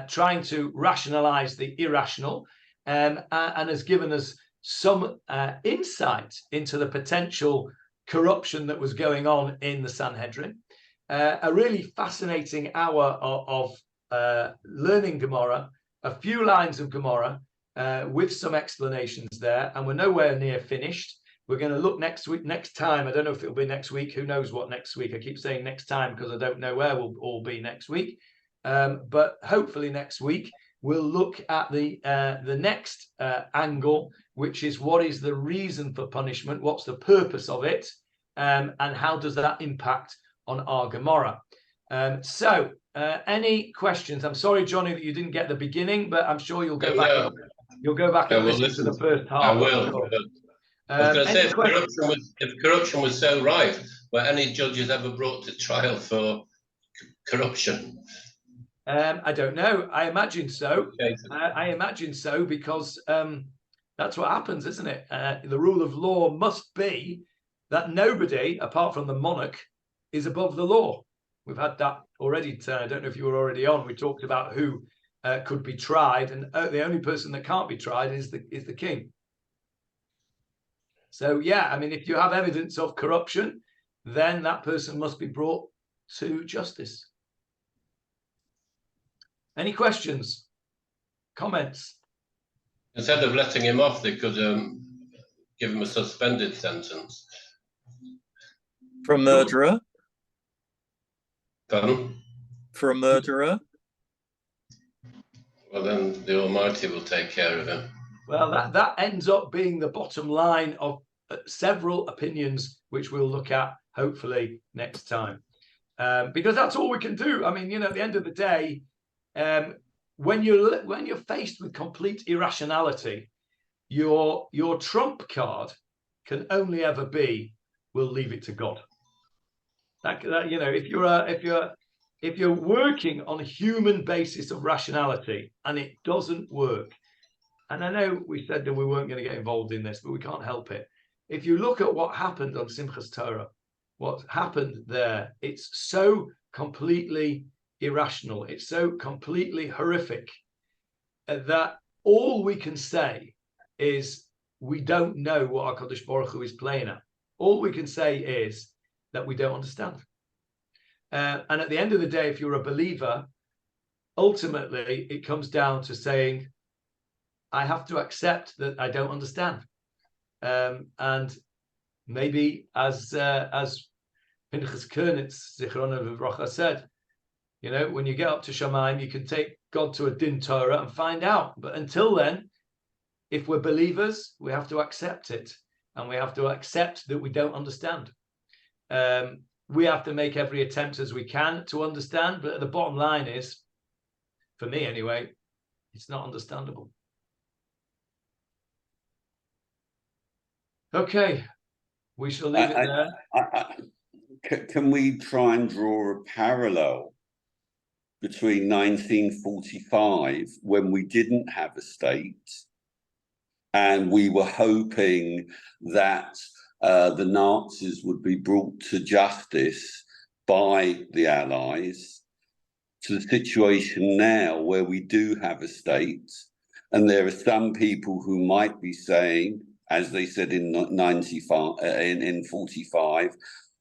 trying to rationalize the irrational, and has given us some insight into the potential corruption that was going on in the Sanhedrin. A really fascinating hour learning Gemarah, a few lines of Gemarah with some explanations there, and we're nowhere near finished. We're going to look next time. I don't know if it'll be next week. Who knows what next week? I keep saying next time because I don't know where we'll all be next week. But hopefully next week we'll look at the next angle, which is what is the reason for punishment? What's the purpose of it? And how does that impact on our Gemarah? So any questions? I'm sorry, Johnny, that you didn't get the beginning, but I'm sure you'll go back. You'll go back and listen to the first half. I will. I was going to say, if corruption was so rife, were any judges ever brought to trial for corruption? I don't know. I imagine so. I imagine so because that's what happens, isn't it? The rule of law must be that nobody, apart from the monarch, is above the law. We've had that already. I don't know if you were already on. We talked about who could be tried, and the only person that can't be tried is the king. So yeah, I mean, if you have evidence of corruption, then that person must be brought to justice. Any questions? Comments? Instead of letting him off, they could give him a suspended sentence. For a murderer? Pardon? For a murderer? Well, then the Almighty will take care of him. Well, that ends up being the bottom line of several opinions, which we'll look at hopefully next time. Because that's all we can do. I mean, you know, at the end of the day, when you're faced with complete irrationality, your trump card can only ever be, we'll leave it to God. That you know, if you're working on a human basis of rationality and it doesn't work, and I know we said that we weren't going to get involved in this, but we can't help it. If you look at what happened on Simchas Torah, what happened there, it's so completely irrational. It's so completely horrific that all we can say is we don't know what HaKadosh Baruch Hu is playing at. All we can say is that we don't understand. And at the end of the day, if you're a believer, ultimately it comes down to saying, I have to accept that I don't understand. And maybe as Pinchas Kernitz, Zichrono V'Rocha, said, you know, when you get up to Shamayim, you can take God to a din Torah and find out. But until then, if we're believers, we have to accept it. And we have to accept that we don't understand. We have to make every attempt as we can to understand. But the bottom line is, for me anyway, it's not understandable. Okay, we shall leave it there. Can we try and draw a parallel between 1945, when we didn't have a state, and we were hoping that the Nazis would be brought to justice by the Allies, to the situation now where we do have a state, and there are some people who might be saying, as they said in 45,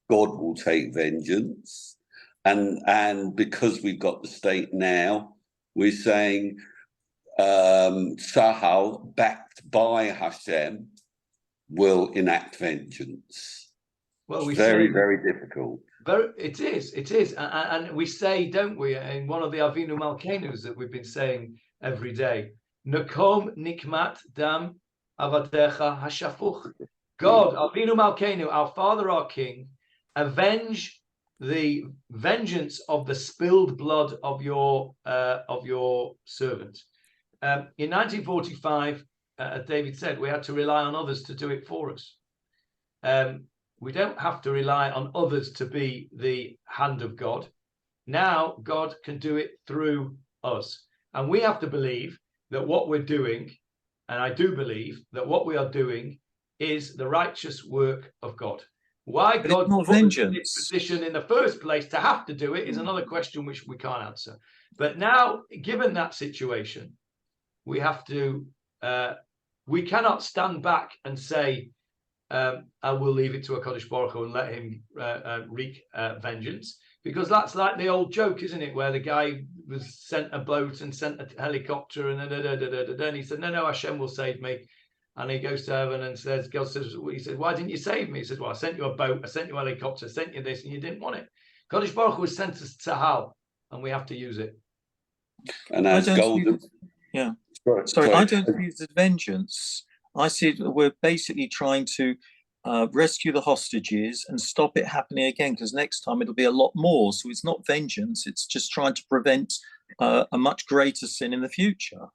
God will take vengeance. And because we've got the state now, we're saying Tzahal, backed by Hashem, will enact vengeance. Well, we very, say, very difficult. It is. And we say, don't we, in one of the Avinu Malkenus that we've been saying every day, Nakom nikmat dam avatecha hashafuch. God, Avinu Malkenu, our Father, our King, avenge the vengeance of the spilled blood of your servant. In 1945, David said, we had to rely on others to do it for us. We don't have to rely on others to be the hand of God. Now God can do it through us. And we have to believe that what we're doing, and I do believe that what we are doing, is the righteous work of God. Why God put us in this position in the first place to have to do it is another question which we can't answer. But now, given that situation, we have to, we cannot stand back and say, I will leave it to HaKadosh Baruch Hu and let him wreak vengeance. because that's like the old joke, isn't it, where the guy was sent a boat and sent a helicopter and he said, no, Hashem will save me. And he goes to heaven and says, God says, he said, why didn't you save me? He says, well, I sent you a boat, I sent you a helicopter, I sent you this, and you didn't want it. Kodesh Baruch Hu has sent us Tzahal, and we have to use it. And as golden, sorry, I don't see it as vengeance. I see we're basically trying to rescue the hostages and stop it happening again, because next time it'll be a lot more. So it's not vengeance, it's just trying to prevent a much greater sin in the future.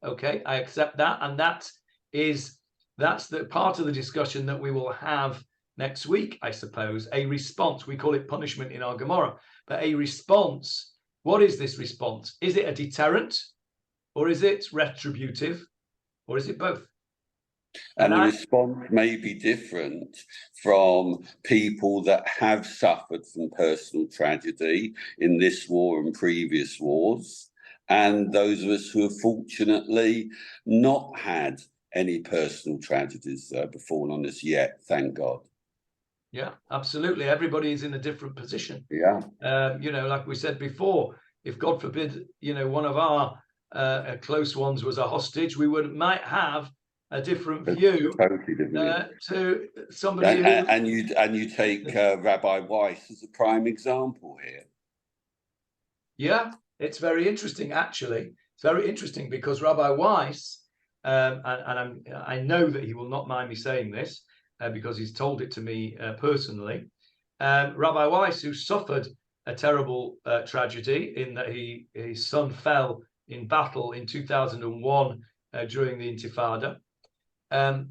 Okay, I accept that, and that's the part of the discussion that we will have next week, I suppose. A response, we call it punishment in our Gemarah, but a response. What is this response? Is it a deterrent, or is it retributive, or is it both? And the response may be different from people that have suffered from personal tragedy in this war and previous wars, and those of us who have fortunately not had any personal tragedies befallen on us yet, thank God. Yeah, absolutely. Everybody is in a different position. Yeah. Like we said before, if God forbid, one of our close ones was a hostage, we might have a different view totally different to somebody and you take Rabbi Weiss as a prime example here. Yeah, it's very interesting, actually. It's very interesting because Rabbi Weiss, I know that he will not mind me saying this because he's told it to me personally. Rabbi Weiss, who suffered a terrible tragedy in that his son fell in battle in 2001 during the Intifada.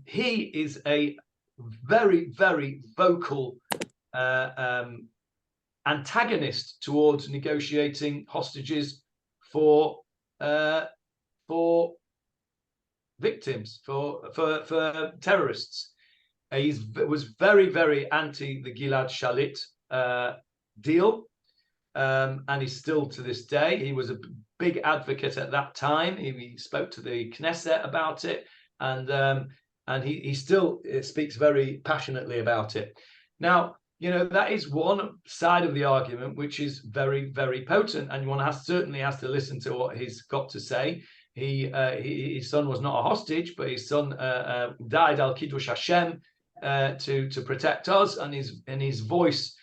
He is a very, very vocal antagonist towards negotiating hostages for victims, for terrorists. He was very, very anti the Gilad Shalit deal, and he's still to this day. He was a big advocate at that time. He spoke to the Knesset about it, and he still speaks very passionately about it. Now, that is one side of the argument, which is very, very potent, and one certainly has to listen to what he's got to say. His son was not a hostage, but his son died al Kiddush Hashem to protect us, and his voice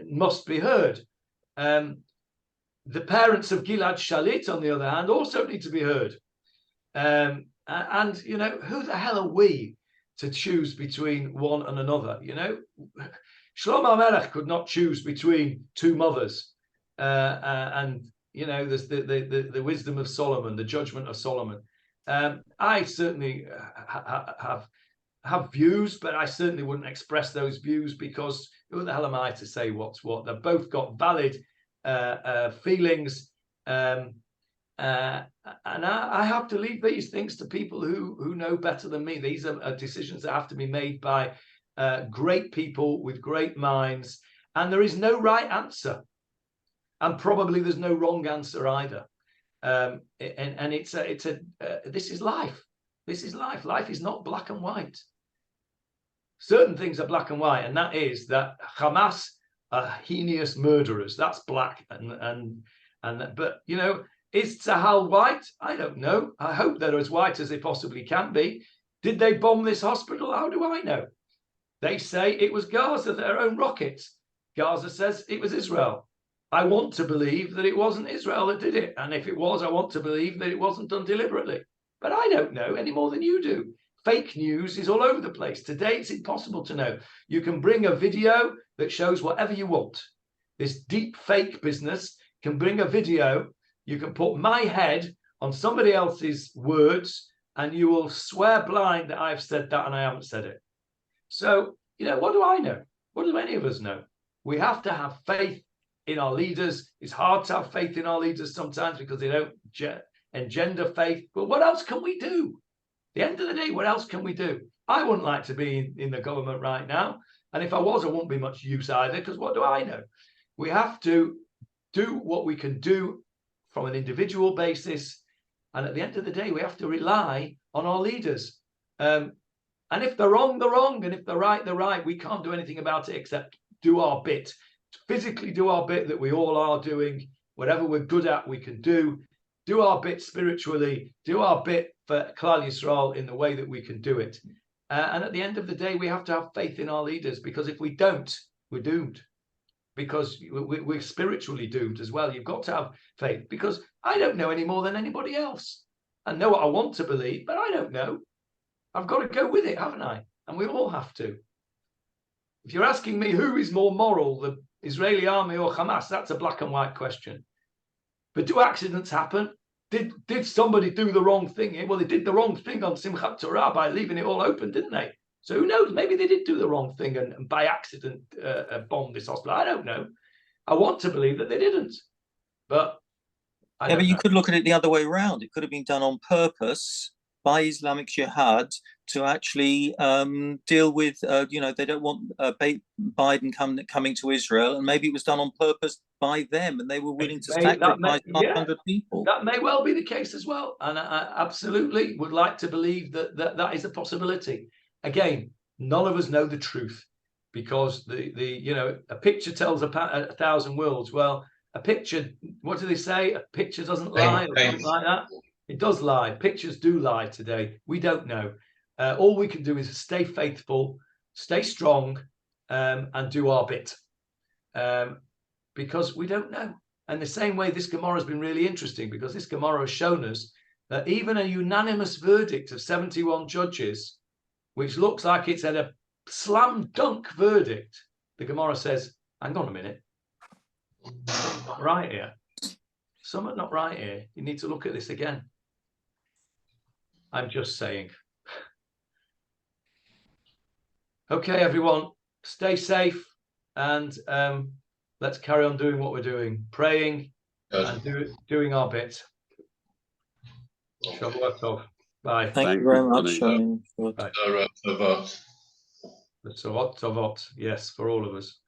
must be heard. The parents of Gilad Shalit, on the other hand, also need to be heard. And who the hell are we to choose between one and another? Shlomo HaMelech could not choose between two mothers, and there's the wisdom of Solomon, the judgment of Solomon. I certainly have views, but I certainly wouldn't express those views because who the hell am I to say what's what? They've both got valid feelings, and I have to leave these things to people who know better than me. These are decisions that have to be made by great people with great minds, and there is no right answer, and probably there's no wrong answer either. And this is life. This is life. Life is not black and white. Certain things are black and white, and that is that Hamas are heinous murderers. That's black, but is Tzahal white? I don't know. I hope they're as white as they possibly can be. Did they bomb this hospital? How do I know? They say it was Gaza, their own rockets. Gaza says it was Israel. I want to believe that it wasn't Israel that did it. And if it was, I want to believe that it wasn't done deliberately. But I don't know any more than you do. Fake news is all over the place. Today, it's impossible to know. You can bring a video that shows whatever you want. This deep fake business can bring a video. You can put my head on somebody else's words, and you will swear blind that I've said that and I haven't said it. So, what do I know? What do any of us know? We have to have faith in our leaders. It's hard to have faith in our leaders sometimes because they don't engender faith. But what else can we do? At the end of the day, what else can we do? I wouldn't like to be in the government right now. And if I was, I wouldn't be much use either, because what do I know? We have to do what we can do from an individual basis. And at the end of the day, we have to rely on our leaders. And if they're wrong, they're wrong. And if they're right, they're right. We can't do anything about it except do our bit physically do our bit that we all are doing. Whatever we're good at, we can do our bit spiritually, do our bit for Klal Yisrael in the way that we can do it. And at the end of the day, we have to have faith in our leaders, because if we don't, we're doomed. Because we're spiritually doomed as well. You've got to have faith, because I don't know any more than anybody else. I know what I want to believe, but I don't know. I've got to go with it, haven't I? And we all have to. If you're asking me who is more moral, the Israeli army or Hamas, that's a black and white question. But do accidents happen? Did somebody do the wrong thing? Well, they did the wrong thing on Simchat Torah by leaving it all open, didn't they? So who knows? Maybe they did do the wrong thing and by accident bomb this hospital. I don't know. I want to believe that they didn't. But yeah, but you could look at it the other way around. It could have been done on purpose by Islamic Jihad to actually deal with, they don't want Biden coming to Israel, and maybe it was done on purpose by them, and they were willing to sacrifice 500 people. That may well be the case as well, and I absolutely would like to believe that is a possibility. Again, none of us know the truth, because a picture tells a 1,000 worlds. Well, a picture, what do they say? A picture doesn't lie, or something like that. It does lie. Pictures do lie today. We don't know. All we can do is stay faithful, stay strong, and do our bit, because we don't know. And the same way, this Gemarah has been really interesting, because this Gemarah has shown us that even a unanimous verdict of 71 judges, which looks like it's at a slam dunk verdict, the Gemarah says, hang on a minute, not right here. Something not right here. You need to look at this again. I'm just saying. Okay, everyone, stay safe, and let's carry on doing what we're doing, praying and doing our bit. Shavua tov. Bye. Thank you very much. Bye. Yes, for all of us.